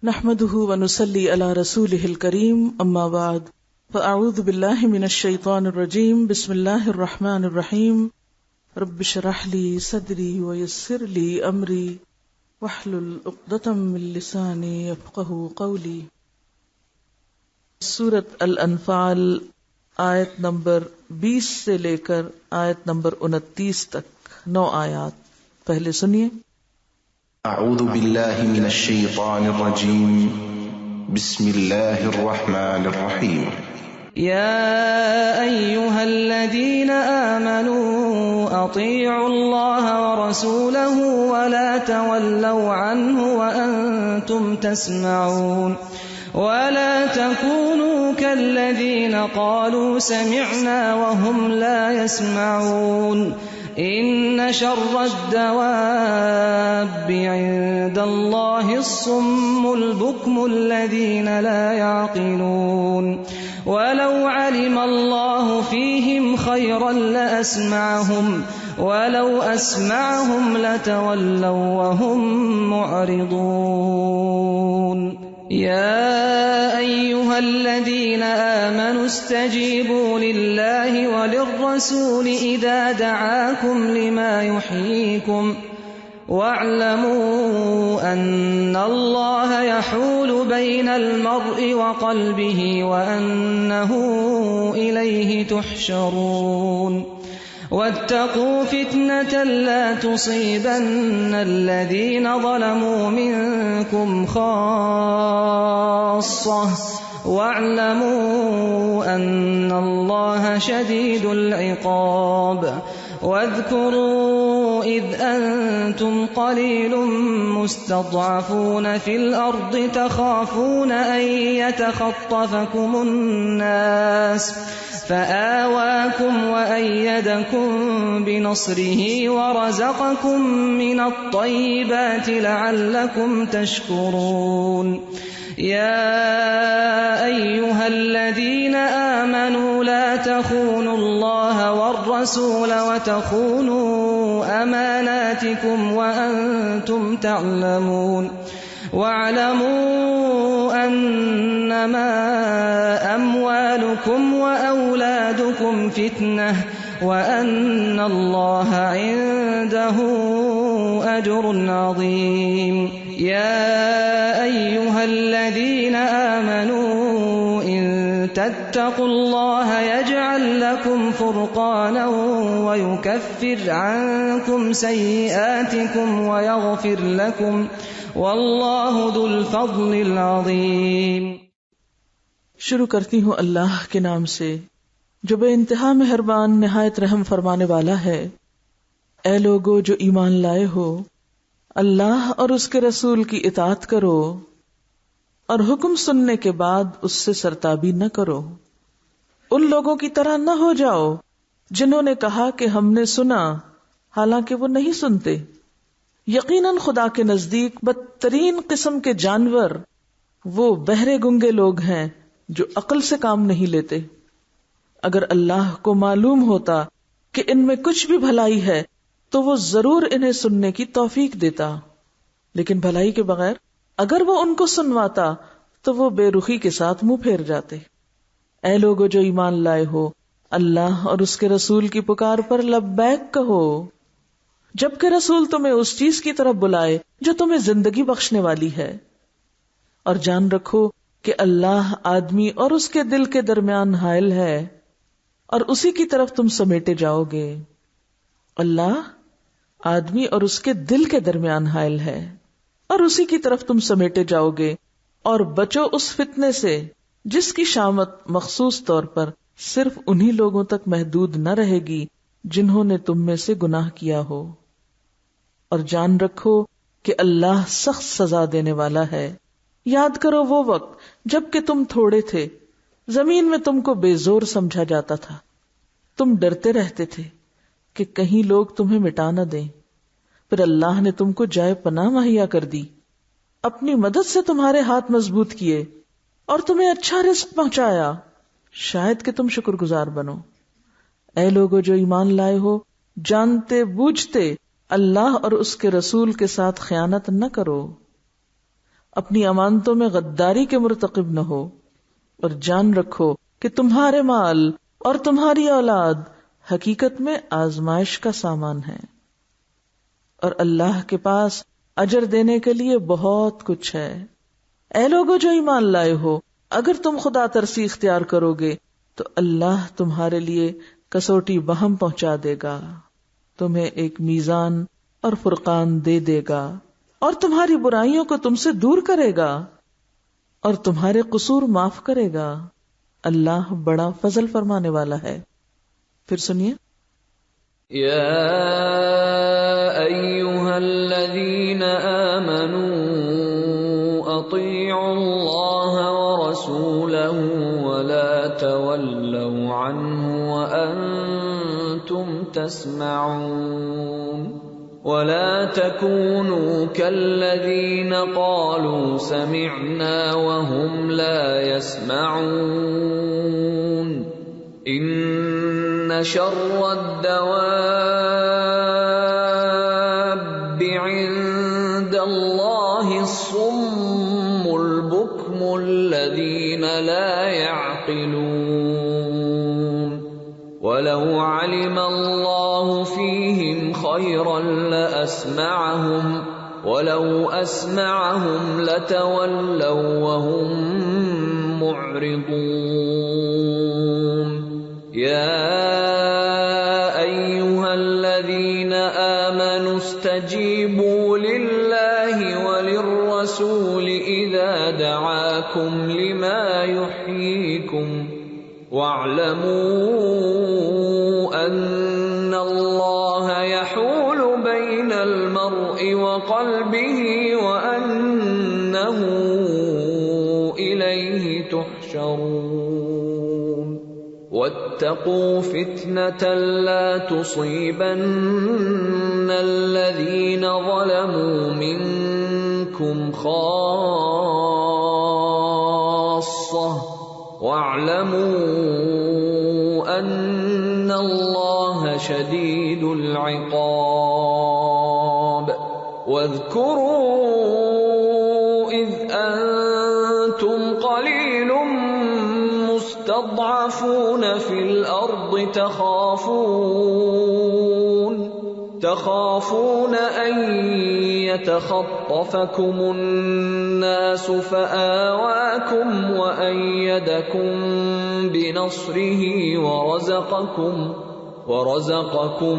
نحمده ونصلي على رسوله الكريم اما بعد فاعوذ بالله من الشيطان الرجيم بسم الله الرحمن الرحيم رب اشرح لي صدري ويسر لي امري واحلل عقدة من لساني يفقهوا قولي۔ سورۃ الانفال آیت نمبر 20 سے لے کر آیت نمبر 29 تک 9 آیات۔ پہلے سنیے۔ اعوذ باللہ من الشیطان الرجیم بسم اللہ الرحمن الرحیم۔ یا ایہا الذین آمنوا اطیعوا اللہ ورسولہ ولا تولوا عنہ وانتم تسمعون ولا تكونوا كالذین قالوا سمعنا وهم لا يسمعون ان شر الدواب عند الله الصم البكم الذين لا يعقلون ولو علم الله فيهم خيرا لأسمعهم ولو أسمعهم لتولوا وهم معرضون يا أيها الذين آمنوا استجيبوا لله وللرسول إذا دعاكم لما يحييكم واعلموا أن الله يحول بين المرء وقلبه وأنه إليه تحشرون واتقوا فتنة لا تصيبن الذين ظلموا منكم خاصة واعلموا أن الله شديد العقاب واذكروا إذ أنتم قليل مستضعفون في الأرض تخافون أن يتخطفكم الناس فآواكم وأيدكم بنصره ورزقكم من الطيبات لعلكم تشكرون يا أيها الذين آمنوا لا تخونوا الله والرسول وتخونوا أماناتكم وأنتم تعلمون واعلموا أنما أموالكم وأولادكم فتنة وأن الله عنده أجر عظيم يا أيها الذين آمنوا إن تتقوا الله يجعل لكم فرقانا ويكفر عنكم سيئاتكم ويغفر لكم واللہ ذو الفضل العظیم۔ شروع کرتی ہوں اللہ کے نام سے جو بے انتہا مہربان نہایت رحم فرمانے والا ہے۔ اے لوگو جو ایمان لائے ہو، اللہ اور اس کے رسول کی اطاعت کرو اور حکم سننے کے بعد اس سے سرتابی نہ کرو۔ ان لوگوں کی طرح نہ ہو جاؤ جنہوں نے کہا کہ ہم نے سنا حالانکہ وہ نہیں سنتے۔ یقیناً خدا کے نزدیک بدترین قسم کے جانور وہ بہرے گنگے لوگ ہیں جو عقل سے کام نہیں لیتے۔ اگر اللہ کو معلوم ہوتا کہ ان میں کچھ بھی بھلائی ہے تو وہ ضرور انہیں سننے کی توفیق دیتا، لیکن بھلائی کے بغیر اگر وہ ان کو سنواتا تو وہ بے رخی کے ساتھ منہ پھیر جاتے۔ اے لوگو جو ایمان لائے ہو، اللہ اور اس کے رسول کی پکار پر لبیک کہو، جبکہ رسول تمہیں اس چیز کی طرف بلائے جو تمہیں زندگی بخشنے والی ہے، اور جان رکھو کہ اللہ آدمی اور اس کے دل کے درمیان حائل ہے اور اسی کی طرف تم سمیٹے جاؤ گے۔ اللہ آدمی اور اس کے دل کے درمیان حائل ہے اور اسی کی طرف تم سمیٹے جاؤ گے، اور بچو اس فتنے سے جس کی شامت مخصوص طور پر صرف انہی لوگوں تک محدود نہ رہے گی جنہوں نے تم میں سے گناہ کیا ہو، اور جان رکھو کہ اللہ سخت سزا دینے والا ہے۔ یاد کرو وہ وقت جب کہ تم تھوڑے تھے، زمین میں تم کو بے زور سمجھا جاتا تھا، تم ڈرتے رہتے تھے کہ کہیں لوگ تمہیں مٹا نہ دیں، پھر اللہ نے تم کو جائے پناہ مہیا کر دی، اپنی مدد سے تمہارے ہاتھ مضبوط کیے اور تمہیں اچھا رزق پہنچایا، شاید کہ تم شکر گزار بنو۔ اے لوگو جو ایمان لائے ہو، جانتے بوجھتے اللہ اور اس کے رسول کے ساتھ خیانت نہ کرو، اپنی امانتوں میں غداری کے مرتکب نہ ہو، اور جان رکھو کہ تمہارے مال اور تمہاری اولاد حقیقت میں آزمائش کا سامان ہے، اور اللہ کے پاس اجر دینے کے لیے بہت کچھ ہے۔ اے لوگو جو ایمان لائے ہو، اگر تم خدا ترسی اختیار کرو گے تو اللہ تمہارے لیے کسوٹی بہم پہنچا دے گا، تمہیں ایک میزان اور فرقان دے دے گا، اور تمہاری برائیوں کو تم سے دور کرے گا، اور تمہارے قصور معاف کرے گا۔ اللہ بڑا فضل فرمانے والا ہے۔ پھر سنیے، یا ایھا الذین آمنوا اطیعوا اللہ ورسولہ ولا تولوا عنہ وانتم تسمعون ولا تكونوا كالذين قالوا سمعنا وهم لا يسمعون إن شر الدواب عند الله الصم البكم الذين لا يعقلون ولو علم الله فيهم خيرا لأسمعهم ولو أسمعهم لتولوا وهم معرضون يا أيها الذين آمنوا استجيبوا لله وللرسول إذا دعاكم لما يحييكم واعلموا أن الله يحول بين المرء وقلبه وأنه إليه تحشرون واتقوا فتنة لا تصيبن الذين ظلموا منكم خاصة واعلموا أن الله شديد العقاب واذكروا إذ أنتم قليل مستضعفون في الأرض تخافون أن يتخطفكم الناس فآواكم وأيدكم بنصره ورزقكم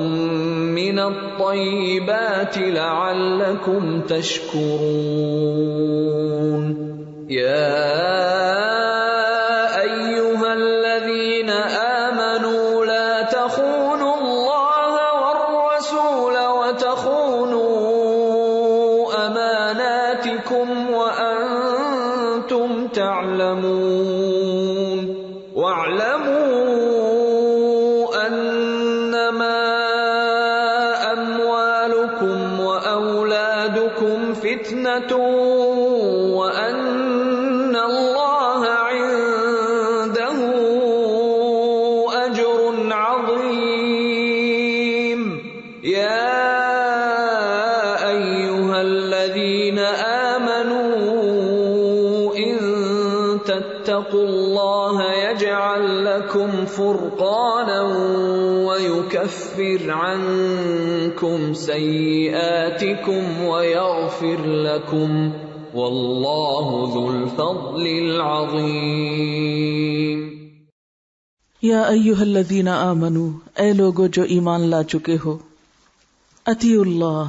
من الطيبات لعلكم تشكرون يا أيها الذين آمنوا لا تخونوا الله والرسول وتخونوا أماناتكم وأنتم تعلمون واعلموا أنما أموالكم وأولادكم فتنة وأن الله عنده أجر عظيم يا أيها الذين آمنوا إن تتقوا الله يجعل لكم فرقانا ويكفر عنكم سيئاتكم ويغفر لكم والله ذو الفضل العظيم یا ایھا الذین آمنوا، اے لوگو جو ایمان لا چکے ہو، اطیعوا اللہ،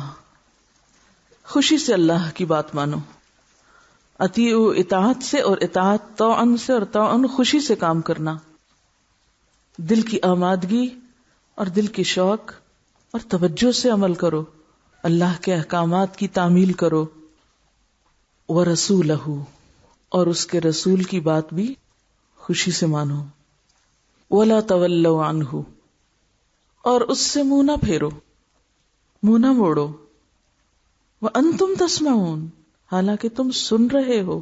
خوشی سے اللہ کی بات مانو۔ اطیعوا اطاعت سے، اور اطاعت طوعاً سے، اور طوعاً خوشی سے کام کرنا، دل کی آمادگی اور دل کی شوق اور توجہ سے عمل کرو، اللہ کے احکامات کی تعمیل کرو، وَرَسُولَهُ، اور اس کے رسول کی بات بھی خوشی سے مانو، وَلَا تَوَلَّوْا عَنْهُ، اور اس سے منہ نہ پھیرو، منہ نہ موڑو، وَأَنْتُمْ تَسْمَعُونَ، حالانکہ تم سن رہے ہو،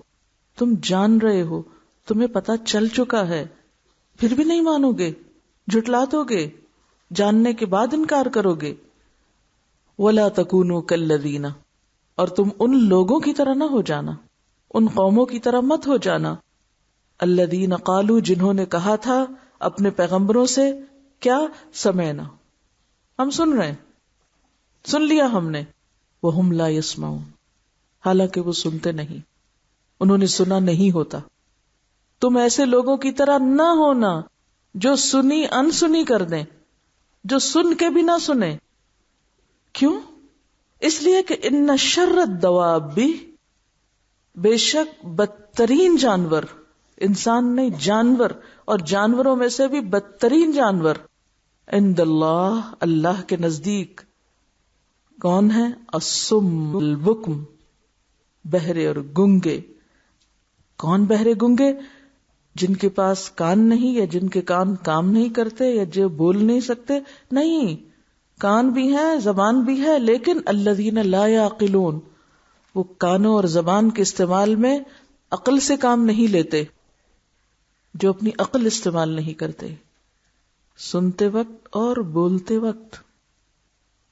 تم جان رہے ہو، تمہیں پتہ چل چکا ہے، پھر بھی نہیں مانو گے، جھٹلا دو گے، جاننے کے بعد انکار کرو گے۔ وَلَا تَكُونُوا كَالَّذِينَ، اور تم ان لوگوں کی طرح نہ ہو جانا، ان قوموں کی طرح مت ہو جانا الذین قالوا جنہوں نے کہا تھا اپنے پیغمبروں سے کیا سمعنا ہم سن رہے ہیں، سن لیا ہم نے، وہم لا یسمعون حالانکہ وہ سنتے نہیں، انہوں نے سنا نہیں ہوتا۔ تم ایسے لوگوں کی طرح نہ ہونا جو سنی انسنی کر دیں، جو سن کے بھی نہ سنیں۔ کیوں؟ اس لیے کہ ان شر الدواب بے شک بدترین جانور، انسان نہیں جانور، اور جانوروں میں سے بھی بدترین جانور عند اللہ اللہ کے نزدیک کون ہے؟ الصم البکم بہرے اور گنگے۔ کون بہرے گنگے؟ جن کے پاس کان نہیں، یا جن کے کان کام نہیں کرتے، یا جو بول نہیں سکتے، نہیں، کان بھی ہیں زبان بھی ہے، لیکن الذین لا یعقلون وہ کانوں اور زبان کے استعمال میں عقل سے کام نہیں لیتے، جو اپنی عقل استعمال نہیں کرتے سنتے وقت اور بولتے وقت۔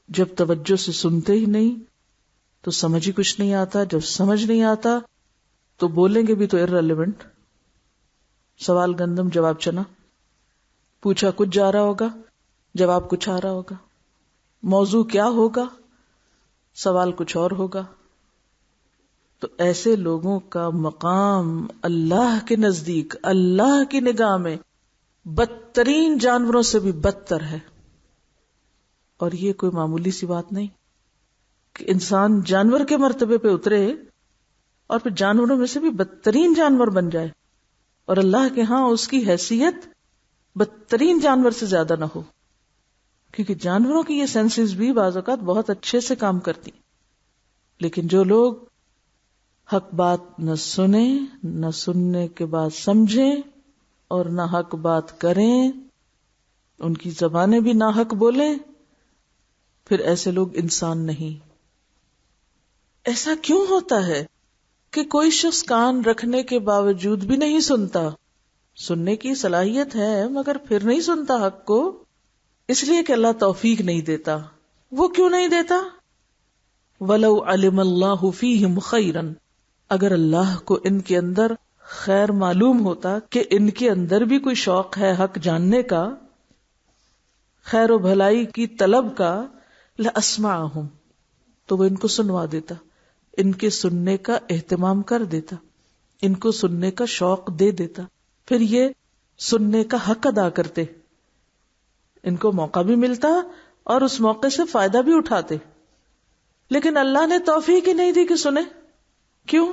جب توجہ سے سنتے ہی نہیں تو سمجھ ہی کچھ نہیں آتا، جب سمجھ نہیں آتا تو بولیں گے بھی تو irrelevant، سوال گندم جواب چنا، پوچھا کچھ جا رہا ہوگا جواب کچھ آ رہا ہوگا، موضوع کیا ہوگا سوال کچھ اور ہوگا۔ تو ایسے لوگوں کا مقام اللہ کے نزدیک، اللہ کی نگاہ میں بدترین جانوروں سے بھی بدتر ہے۔ اور یہ کوئی معمولی سی بات نہیں کہ انسان جانور کے مرتبے پہ اترے اور پھر جانوروں میں سے بھی بدترین جانور بن جائے، اور اللہ کے ہاں اس کی حیثیت بدترین جانور سے زیادہ نہ ہو، کیونکہ جانوروں کی یہ سینسز بھی بعض اوقات بہت اچھے سے کام کرتی، لیکن جو لوگ حق بات نہ سنیں، نہ سننے کے بعد سمجھیں اور نہ حق بات کریں، ان کی زبانیں بھی نہ حق بولیں، پھر ایسے لوگ انسان نہیں۔ ایسا کیوں ہوتا ہے کہ کوئی شخص کان رکھنے کے باوجود بھی نہیں سنتا؟ سننے کی صلاحیت ہے مگر پھر نہیں سنتا حق کو، اس لیے کہ اللہ توفیق نہیں دیتا۔ وہ کیوں نہیں دیتا؟ وَلَوْ عَلِمَ اللَّهُ فِيهِمْ خَيْرًا اگر اللہ کو ان کے اندر خیر معلوم ہوتا کہ ان کے اندر بھی کوئی شوق ہے حق جاننے کا، خیر و بھلائی کی طلب کا، لَأَسْمَعَهُمْ تو وہ ان کو سنوا دیتا، ان کے سننے کا اہتمام کر دیتا، ان کو سننے کا شوق دے دیتا، پھر یہ سننے کا حق ادا کرتے، ان کو موقع بھی ملتا اور اس موقع سے فائدہ بھی اٹھاتے۔ لیکن اللہ نے توفیق ہی نہیں دی کہ سنے۔ کیوں؟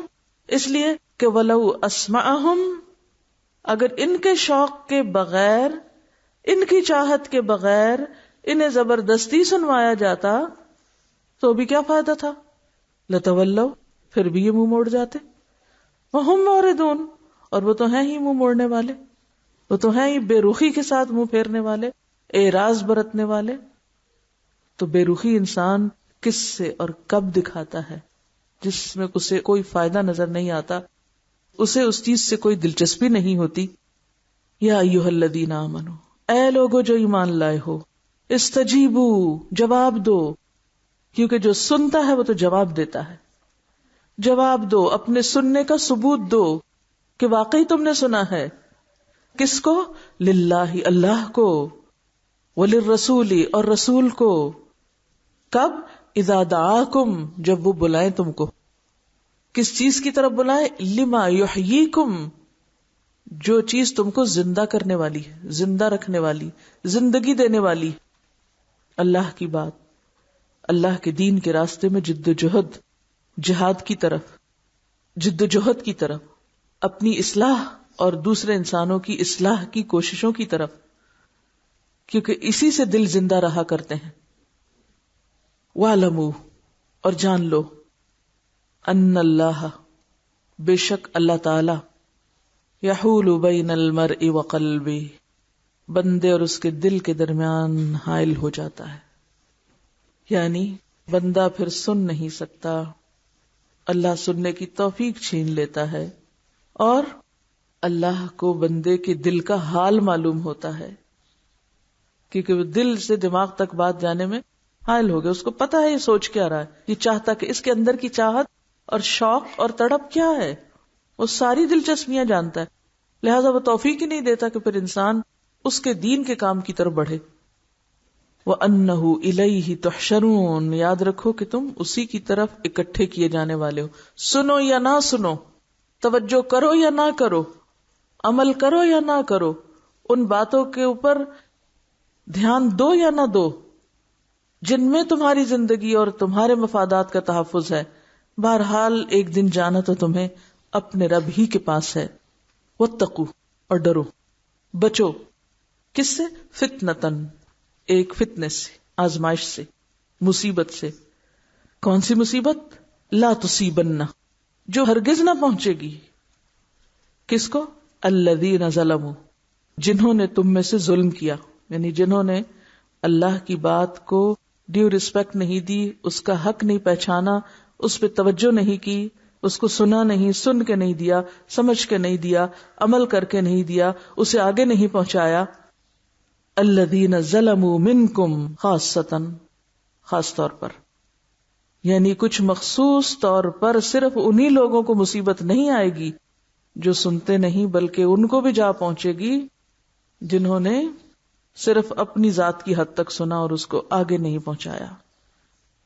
اس لیے کہ وَلَوْ أَسْمَعَهُمْ اگر ان کے شوق کے بغیر، ان کی چاہت کے بغیر انہیں زبردستی سنوایا جاتا تو بھی کیا فائدہ تھا؟ لَتَوَلَّوْا پھر بھی یہ منہ موڑ جاتے، وَهُمْ مُعْرِضُونَ اور وہ تو ہیں ہی منہ موڑنے والے، وہ تو ہیں ہی بے رخی کے ساتھ منہ پھیرنے والے، اعراض برتنے والے۔ تو بے رخی انسان کس سے اور کب دکھاتا ہے؟ جس میں اسے کوئی فائدہ نظر نہیں آتا، اسے اس چیز سے کوئی دلچسپی نہیں ہوتی۔ یا ایھا الذین آمنوا اے لوگو جو ایمان لائے ہو، استجیبوا جواب دو، کیونکہ جو سنتا ہے وہ تو جواب دیتا ہے۔ جواب دو، اپنے سننے کا ثبوت دو کہ واقعی تم نے سنا ہے۔ کس کو؟ للہ اللہ کو، وللرسول اور رسول کو۔ کب؟ اذا دعاکم جب وہ بلائیں تم کو۔ کس چیز کی طرف بلائیں؟ لما یحییکم جو چیز تم کو زندہ کرنے والی ہے، زندہ رکھنے والی، زندگی دینے والی، اللہ کی بات، اللہ کے دین کے راستے میں جد و جہد، جہاد کی طرف، جد و جہد کی طرف، اپنی اصلاح اور دوسرے انسانوں کی اصلاح کی کوششوں کی طرف، کیونکہ اسی سے دل زندہ رہا کرتے ہیں۔ وَاعْلَمُوا اور جان لو، ان اللہ بے شک اللہ تعالی، یحول بین المرء وقلبہ بندے اور اس کے دل کے درمیان حائل ہو جاتا ہے، یعنی بندہ پھر سن نہیں سکتا، اللہ سننے کی توفیق چھین لیتا ہے، اور اللہ کو بندے کے دل کا حال معلوم ہوتا ہے، کیونکہ وہ دل سے دماغ تک بات جانے میں حائل ہو گیا، اس کو پتا ہے یہ سوچ کیا رہا ہے، یہ چاہتا کہ اس کے اندر کی چاہت اور شوق اور تڑپ کیا ہے، وہ ساری دلچسپیاں جانتا ہے، لہذا وہ توفیق ہی نہیں دیتا کہ پھر انسان اس کے دین کے کام کی طرف بڑھے. وَأَنَّهُ إِلَيْهِ تُحْشَرُونَ، یاد رکھو کہ تم اسی کی طرف اکٹھے کیے جانے والے ہو. سنو یا نہ سنو، توجہ کرو یا نہ کرو، عمل کرو یا نہ کرو، ان باتوں کے اوپر دھیان دو یا نہ دو جن میں تمہاری زندگی اور تمہارے مفادات کا تحفظ ہے، بہرحال ایک دن جانا تو تمہیں اپنے رب ہی کے پاس ہے. واتقوا، اور ڈرو، بچو، کس سے؟ فتنتن، ایک فتنے سے، آزمائش سے، مصیبت سے. کون سی مصیبت؟ لا تصیبن، جو ہرگز نہ پہنچے گی. کس کو؟ الذین ظلموا، جنہوں نے تم میں سے ظلم کیا، یعنی جنہوں نے اللہ کی بات کو ڈیو ریسپیکٹ نہیں دی، اس کا حق نہیں پہچانا، اس پہ توجہ نہیں کی، اس کو سنا نہیں، سن کے نہیں دیا، سمجھ کے نہیں دیا، عمل کر کے نہیں دیا، اسے آگے نہیں پہنچایا. الذین ظلموا منکم خاصتاً، خاص طور پر، یعنی کچھ مخصوص طور پر صرف انہی لوگوں کو مصیبت نہیں آئے گی جو سنتے نہیں، بلکہ ان کو بھی جا پہنچے گی جنہوں نے صرف اپنی ذات کی حد تک سنا اور اس کو آگے نہیں پہنچایا،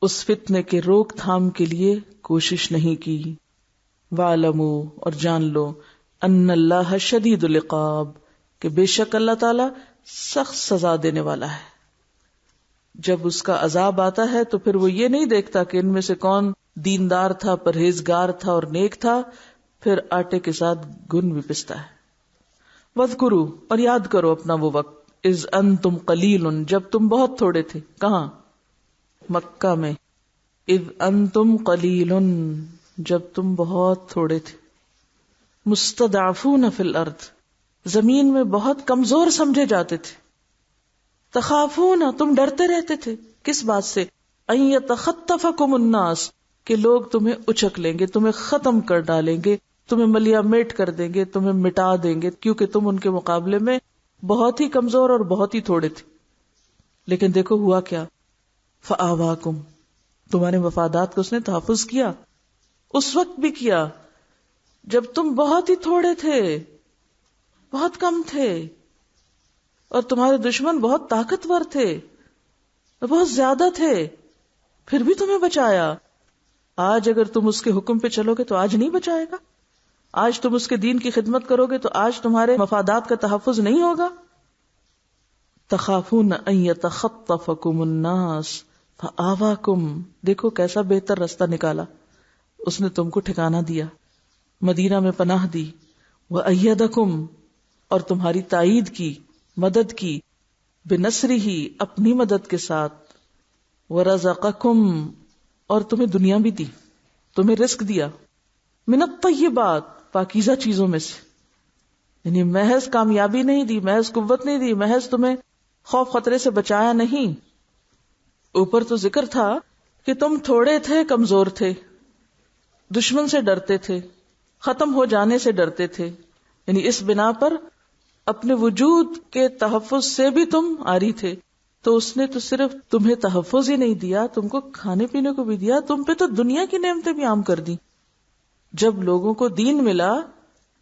اس فتنے کے روک تھام کے لیے کوشش نہیں کی. وَاعْلَمُوا، اور جان لو، ان اللہ شدید العقاب، کہ بے شک اللہ تعالی سخت سزا دینے والا ہے. جب اس کا عذاب آتا ہے تو پھر وہ یہ نہیں دیکھتا کہ ان میں سے کون دیندار تھا، پرہیزگار تھا اور نیک تھا، پھر آٹے کے ساتھ گن بھی پستا ہے. وَاذْكُرُوا، اور یاد کرو اپنا وہ وقت، اذ انتم قلیل، جب تم بہت تھوڑے تھے. کہاں؟ مکہ میں. اذ انتم قلیل، جب تم بہت تھوڑے تھے. مستضعفون فی الارض، زمین میں بہت کمزور سمجھے جاتے تھے. تخافون، تم ڈرتے رہتے تھے. کس بات سے؟ ان یتخطفکم الناس، کہ لوگ تمہیں اچک لیں گے، تمہیں ختم کر ڈالیں گے، تمہیں ملیا میٹ کر دیں گے، تمہیں مٹا دیں گے، کیونکہ تم ان کے مقابلے میں بہت ہی کمزور اور بہت ہی تھوڑے تھے. لیکن دیکھو ہوا کیا، فآواکم، تمہارے مفادات کو اس نے تحفظ کیا. اس وقت بھی کیا جب تم بہت ہی تھوڑے تھے، بہت کم تھے، اور تمہارے دشمن بہت طاقتور تھے، بہت زیادہ تھے، پھر بھی تمہیں بچایا. آج اگر تم اس کے حکم پہ چلو گے تو آج نہیں بچائے گا. آج تم اس کے دین کی خدمت کرو گے تو آج تمہارے مفادات کا تحفظ نہیں ہوگا. تخافون ان یتخطفکم الناس فآواکم، دیکھو کیسا بہتر رستہ نکالا، اس نے تم کو ٹھکانہ دیا، مدینہ میں پناہ دی. وأیدکم، اور تمہاری تائید کی، مدد کی، بنصرہ، اپنی مدد کے ساتھ. ورزقکم، اور تمہیں دنیا بھی دی، تمہیں رزق دیا، من الطیبات، پاکیزہ چیزوں میں سے، یعنی محض کامیابی نہیں دی، محض قوت نہیں دی، محض تمہیں خوف خطرے سے بچایا نہیں. اوپر تو ذکر تھا کہ تم تھوڑے تھے، کمزور تھے، دشمن سے ڈرتے تھے، ختم ہو جانے سے ڈرتے تھے، یعنی اس بنا پر اپنے وجود کے تحفظ سے بھی تم عاری تھے. تو اس نے تو صرف تمہیں تحفظ ہی نہیں دیا، تم کو کھانے پینے کو بھی دیا، تم پہ تو دنیا کی نعمتیں بھی عام کر دی. جب لوگوں کو دین ملا،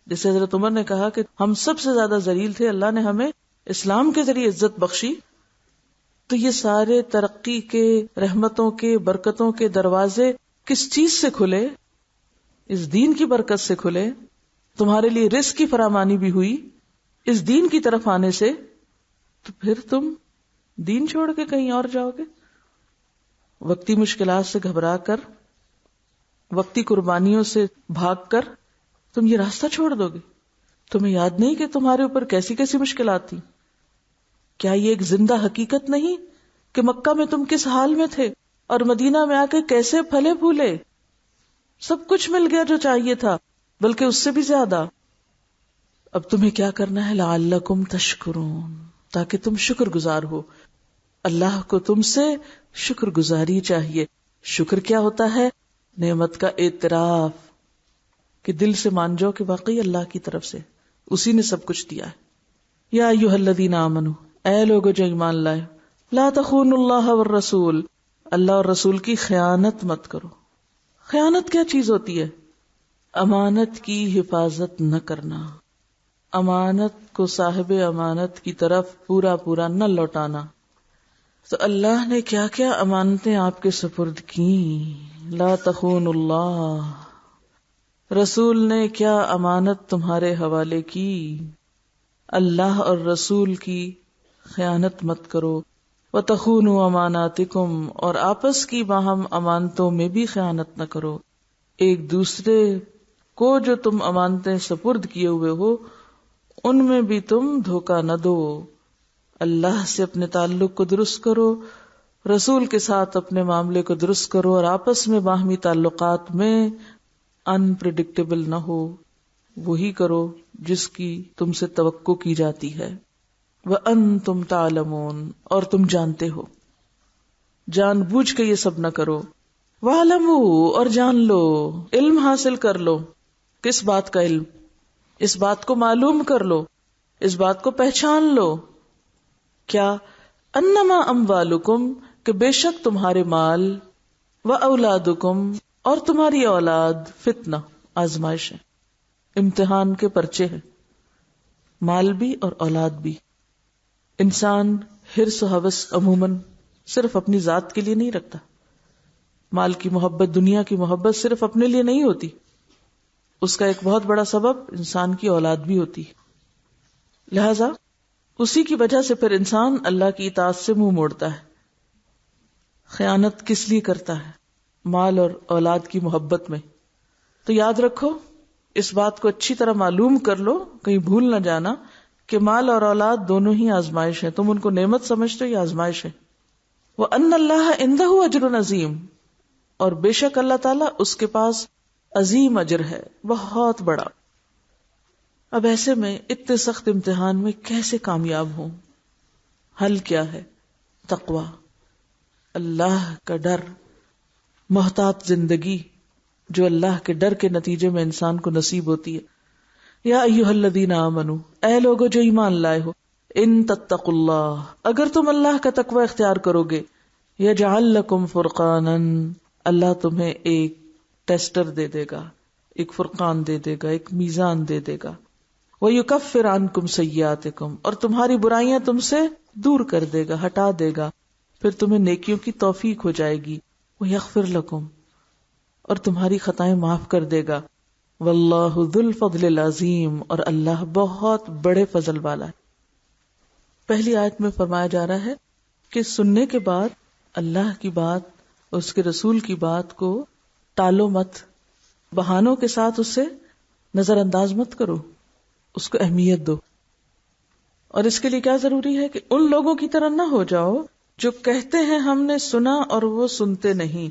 جیسے حضرت عمر نے کہا کہ ہم سب سے زیادہ ذلیل تھے، اللہ نے ہمیں اسلام کے ذریعے عزت بخشی، تو یہ سارے ترقی کے، رحمتوں کے، برکتوں کے دروازے کس چیز سے کھلے؟ اس دین کی برکت سے کھلے. تمہارے لیے رزق کی فراوانی بھی ہوئی اس دین کی طرف آنے سے. تو پھر تم دین چھوڑ کے کہیں اور جاؤ گے؟ وقتی مشکلات سے گھبرا کر، وقتی قربانیوں سے بھاگ کر تم یہ راستہ چھوڑ دو گے؟ تمہیں یاد نہیں کہ تمہارے اوپر کیسی کیسی مشکلات تھی؟ کیا یہ ایک زندہ حقیقت نہیں کہ مکہ میں تم کس حال میں تھے اور مدینہ میں آ کے کیسے پھلے پھولے؟ سب کچھ مل گیا جو چاہیے تھا، بلکہ اس سے بھی زیادہ. اب تمہیں کیا کرنا ہے؟ لعلکم تشکرون، تاکہ تم شکر گزار ہو. اللہ کو تم سے شکر گزاری چاہیے. شکر کیا ہوتا ہے؟ نعمت کا اعتراف، کہ دل سے مان جاؤ کہ واقعی اللہ کی طرف سے اسی نے سب کچھ دیا ہے. یا ایھا الذین آمنوا، اے لوگو جو ایمان لائے، لا تخونوا اللہ والرسول، اللہ اور رسول کی خیانت مت کرو. خیانت کیا چیز ہوتی ہے؟ امانت کی حفاظت نہ کرنا، امانت کو صاحب امانت کی طرف پورا پورا نہ لوٹانا. تو اللہ نے کیا کیا امانتیں آپ کے سپرد کی. لا تخون اللہ، رسول نے کیا امانت تمہارے حوالے کی. اللہ اور رسول کی خیانت مت کرو. وَتَخُونُوا أَمَانَاتِكُمْ، اور آپس کی باہم امانتوں میں بھی خیانت نہ کرو. ایک دوسرے کو جو تم امانتیں سپرد کیے ہوئے ہو ان میں بھی تم دھوکہ نہ دو. اللہ سے اپنے تعلق کو درست کرو، رسول کے ساتھ اپنے معاملے کو درست کرو، اور آپس میں باہمی تعلقات میں انپریڈکٹیبل نہ ہو. وہی کرو جس کی تم سے توقع کی جاتی ہے. وَأَنْتُمْ تَعْلَمُونَ، اور تم جانتے ہو. جان بوجھ کے یہ سب نہ کرو. وَاعْلَمُوا، اور جان لو، علم حاصل کر لو. کس بات کا علم؟ اس بات کو معلوم کر لو، اس بات کو پہچان لو. کیا؟ انما اموالکم، کہ بے شک تمہارے مال، واولادکم، اور تمہاری اولاد، فتنہ، آزمائش ہے، امتحان کے پرچے ہیں. مال بھی اور اولاد بھی. انسان حرص و ہوس عموماً صرف اپنی ذات کے لیے نہیں رکھتا. مال کی محبت، دنیا کی محبت صرف اپنے لیے نہیں ہوتی، اس کا ایک بہت بڑا سبب انسان کی اولاد بھی ہوتی. لہذا اسی کی وجہ سے پھر انسان اللہ کی اطاعت سے منہ موڑتا ہے. خیانت کس لیے کرتا ہے؟ مال اور اولاد کی محبت میں. تو یاد رکھو، اس بات کو اچھی طرح معلوم کر لو، کہیں بھول نہ جانا کہ مال اور اولاد دونوں ہی آزمائش ہے. تم ان کو نعمت سمجھتے ہو یا آزمائش ہے. وَأَنَّ اللَّهَ عِندَهُ أَجْرٌ عَظِيمٌ، اور بے شک اللہ تعالیٰ اس کے پاس عظیم اجر ہے، بہت بڑا. اب ایسے میں اتنے سخت امتحان میں کیسے کامیاب ہوں؟ حل کیا ہے؟ تقوی، اللہ کا ڈر، محتاط زندگی جو اللہ کے ڈر کے نتیجے میں انسان کو نصیب ہوتی ہے. یا ایھا الذین آمنو، اے لوگو جو ایمان لائے ہو، ان تتقوا اللہ، اگر تم اللہ کا تقوی اختیار کرو گے، یجعل لکم فرقانا، اللہ تمہیں ایک ٹیسٹر دے دے گا، ایک فرقان دے دے گا، ایک میزان دے دے گا. وَيُكَفِّرْ عَنْكُمْ سَيِّئَاتِكُمْ، اور تمہاری برائیاں تم سے دور کر دے گا، ہٹا دے گا، پھر تمہیں نیکیوں کی توفیق ہو جائے گی. وَيَغْفِرْ لَكُمْ، اور تمہاری خطائیں معاف کر دے گا. وَاللَّهُ ذُو الْفَضْلِ الْعَظِيمِ، اور اللہ بہت بڑے فضل والا ہے. پہلی آیت میں فرمایا جا رہا ہے کہ سننے کے بعد اللہ کی بات، اس کے رسول کی بات کو ٹالو مت، بہانوں کے ساتھ اسے نظر انداز مت کرو، اس کو اہمیت دو. اور اس کے لیے کیا ضروری ہے کہ ان لوگوں کی طرح نہ ہو جاؤ جو کہتے ہیں ہم نے سنا اور وہ سنتے نہیں.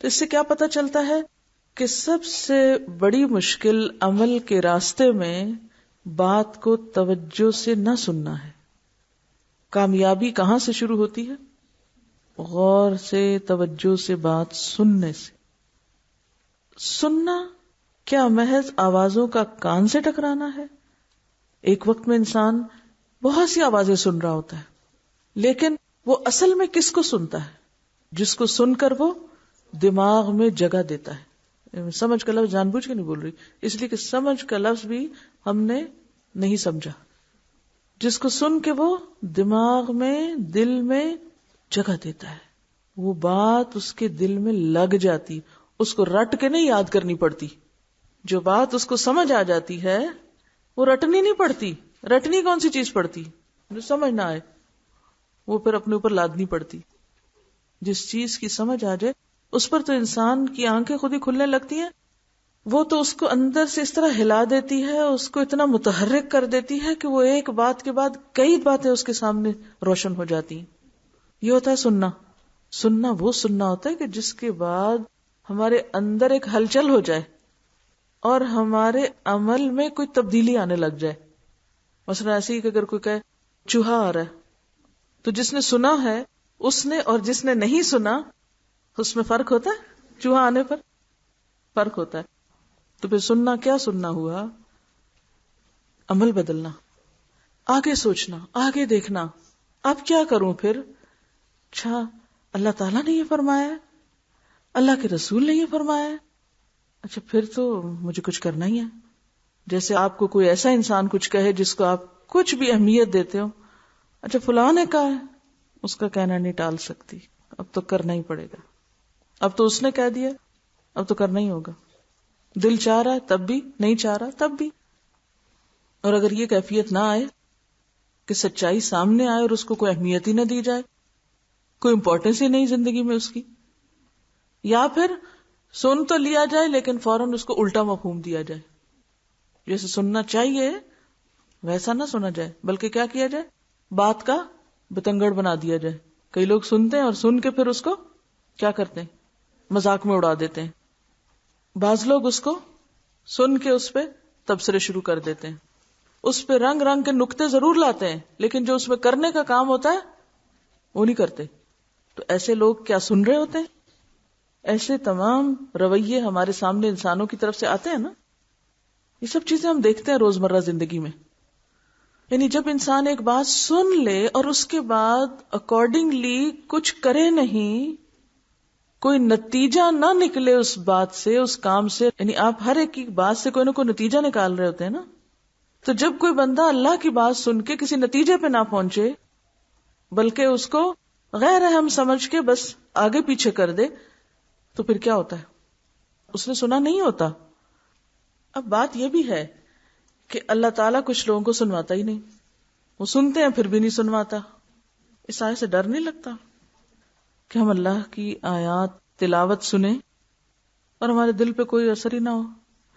تو اس سے کیا پتہ چلتا ہے کہ سب سے بڑی مشکل عمل کے راستے میں بات کو توجہ سے نہ سننا ہے. کامیابی کہاں سے شروع ہوتی ہے؟ غور سے، توجہ سے بات سننے سے. سننا کیا محض آوازوں کا کان سے ٹکرانا ہے؟ ایک وقت میں انسان بہت سی آوازیں سن رہا ہوتا ہے، لیکن وہ اصل میں کس کو سنتا ہے؟ جس کو سن کر وہ دماغ میں جگہ دیتا ہے. سمجھ کا لفظ جان بوجھ کے نہیں بول رہی، اس لیے کہ سمجھ کا لفظ بھی ہم نے نہیں سمجھا. جس کو سن کے وہ دماغ میں، دل میں جگہ دیتا ہے، وہ بات اس کے دل میں لگ جاتی، اس کو رٹ کے نہیں یاد کرنی پڑتی. جو بات اس کو سمجھ آ جاتی ہے وہ رٹنی نہیں پڑتی. رٹنی کون سی چیز پڑتی؟ جو سمجھ نہ آئے وہ پھر اپنے اوپر لادنی پڑتی. جس چیز کی سمجھ آ جائے اس پر تو انسان کی آنکھیں خود ہی کھلنے لگتی ہیں. وہ تو اس کو اندر سے اس طرح ہلا دیتی ہے، اس کو اتنا متحرک کر دیتی ہے کہ وہ ایک بات کے بعد کئی باتیں اس کے سامنے روشن ہو جاتی ہیں. یہ ہوتا ہے سننا. سننا وہ سننا ہوتا ہے کہ جس کے بعد ہمارے اندر ایک ہلچل ہو جائے اور ہمارے عمل میں کوئی تبدیلی آنے لگ جائے. مثلا ایسے ہی کہ اگر کوئی کہے چوہا آ رہا ہے، تو جس نے سنا ہے اس نے اور جس نے نہیں سنا اس میں فرق ہوتا ہے. چوہا آنے پر فرق ہوتا ہے. تو پھر سننا کیا سننا ہوا؟ عمل بدلنا، آگے سوچنا، آگے دیکھنا. اب کیا کروں پھر؟ اچھا اللہ تعالیٰ نے یہ فرمایا ہے، اللہ کے رسول نے یہ فرمایا ہے، اچھا پھر تو مجھے کچھ کرنا ہی ہے. جیسے آپ کو کوئی ایسا انسان کچھ کہے جس کو آپ کچھ بھی اہمیت دیتے ہو، اچھا فلاں نے کہا ہے، اس کا کہنا نہیں ٹال سکتی، اب تو کرنا ہی پڑے گا. اب تو اس نے کہہ دیا، اب تو کرنا ہی ہوگا. دل چاہ رہا ہے تب بھی، نہیں چاہ رہا تب بھی. اور اگر یہ کیفیت نہ آئے کہ سچائی سامنے آئے اور اس کو کوئی اہمیت ہی نہ دی جائے، کوئی امپورٹنس ہی نہیں زندگی میں اس کی، یا پھر سن تو لیا جائے لیکن فوراً اس کو الٹا مفہوم دیا جائے، جیسے سننا چاہیے ویسا نہ سنا جائے بلکہ کیا کیا جائے، بات کا بتنگڑ بنا دیا جائے. کئی لوگ سنتے ہیں اور سن کے پھر اس کو کیا کرتے ہیں، مذاق میں اڑا دیتے ہیں. بعض لوگ اس کو سن کے اس پہ تبصرے شروع کر دیتے ہیں، اس پہ رنگ رنگ کے نکتے ضرور لاتے ہیں لیکن جو اس میں کرنے کا کام ہوتا ہے وہ نہیں کرتے. تو ایسے لوگ کیا سن رہے ہوتے ہیں؟ ایسے تمام رویے ہمارے سامنے انسانوں کی طرف سے آتے ہیں نا. یہ سب چیزیں ہم دیکھتے ہیں روزمرہ زندگی میں. یعنی جب انسان ایک بات سن لے اور اس کے بعد اکارڈنگلی کچھ کرے نہیں، کوئی نتیجہ نہ نکلے اس بات سے، اس کام سے، یعنی آپ ہر ایک کی بات سے کوئی نہ کوئی نتیجہ نکال رہے ہوتے ہیں نا. تو جب کوئی بندہ اللہ کی بات سن کے کسی نتیجے پہ نہ پہنچے بلکہ اس کو غیر اہم سمجھ کے بس آگے پیچھے کر دے تو پھر کیا ہوتا ہے؟ اس نے سنا نہیں ہوتا. اب بات یہ بھی ہے کہ اللہ تعالیٰ کچھ لوگوں کو سنواتا ہی نہیں، وہ سنتے ہیں پھر بھی نہیں سنواتا. اس آیت سے ڈر نہیں لگتا کہ ہم اللہ کی آیات تلاوت سنیں اور ہمارے دل پہ کوئی اثر ہی نہ ہو،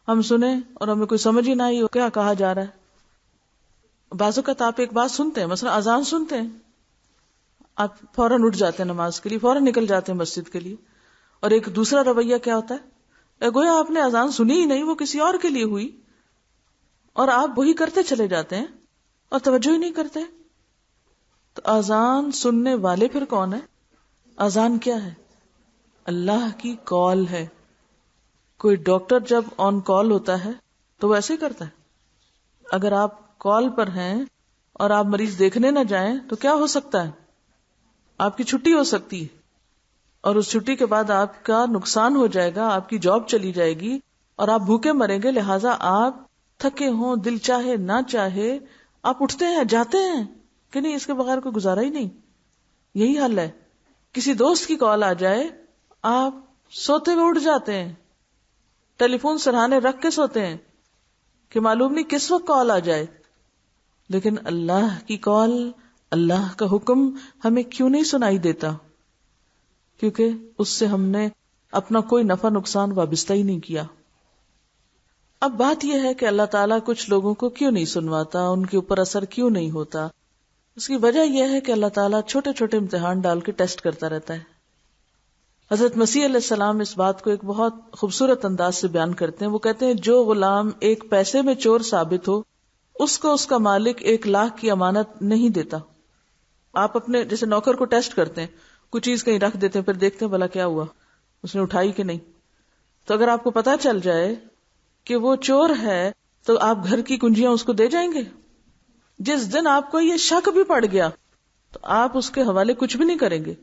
ہم سنیں اور ہمیں کوئی سمجھ ہی نہ آئی ہو کیا کہا جا رہا ہے. بعض اوقات آپ ایک بات سنتے ہیں، مثلا اذان سنتے ہیں، آپ فوراً اٹھ جاتے ہیں نماز کے لیے، فوراً نکل جاتے ہیں مسجد کے لیے، اور ایک دوسرا رویہ کیا ہوتا ہے، گویا آپ نے اذان سنی ہی نہیں، وہ کسی اور کے لیے ہوئی، اور آپ وہی کرتے چلے جاتے ہیں اور توجہ ہی نہیں کرتے. تو اذان سننے والے پھر کون ہے؟ اذان کیا ہے؟ اللہ کی کال ہے. کوئی ڈاکٹر جب آن کال ہوتا ہے تو وہ ایسے ہی کرتا ہے. اگر آپ کال پر ہیں اور آپ مریض دیکھنے نہ جائیں تو کیا ہو سکتا ہے؟ آپ کی چھٹی ہو سکتی ہے، اور اس چھٹی کے بعد آپ کا نقصان ہو جائے گا، آپ کی جاب چلی جائے گی اور آپ بھوکے مریں گے. لہٰذا آپ تھکے ہوں، دل چاہے نہ چاہے آپ اٹھتے ہیں، جاتے ہیں کہ نہیں، اس کے بغیر کوئی گزارا ہی نہیں. یہی حل ہے. کسی دوست کی کال آ جائے آپ سوتے ہوئے اٹھ جاتے ہیں، ٹیلی فون سرہانے رکھ کے سوتے ہیں کہ معلوم نہیں کس وقت کال آ جائے. لیکن اللہ کی کال، اللہ کا حکم ہمیں کیوں نہیں سنائی دیتا؟ کیونکہ اس سے ہم نے اپنا کوئی نفع نقصان وابستہ ہی نہیں کیا. اب بات یہ ہے کہ اللہ تعالیٰ کچھ لوگوں کو کیوں نہیں سنواتا، ان کے اوپر اثر کیوں نہیں ہوتا؟ اس کی وجہ یہ ہے کہ اللہ تعالیٰ چھوٹے چھوٹے امتحان ڈال کے ٹیسٹ کرتا رہتا ہے. حضرت مسیح علیہ السلام اس بات کو ایک بہت خوبصورت انداز سے بیان کرتے ہیں. وہ کہتے ہیں جو غلام ایک پیسے میں چور ثابت ہو اس کو اس کا مالک 1,00,000 کی امانت نہیں دیتا. آپ اپنے جیسے نوکر کو ٹیسٹ کرتے ہیں، کوئی چیز کہیں رکھ دیتے ہیں، پھر دیکھتے ہیں بھلا کیا ہوا، اس نے اٹھائی کہ نہیں. تو اگر آپ کو پتا چل جائے کہ وہ چور ہے تو آپ گھر کی کنجیاں اس کو دے جائیں گے؟ جس دن آپ کو یہ شک بھی پڑ گیا تو آپ اس کے حوالے کچھ بھی نہیں کریں گے.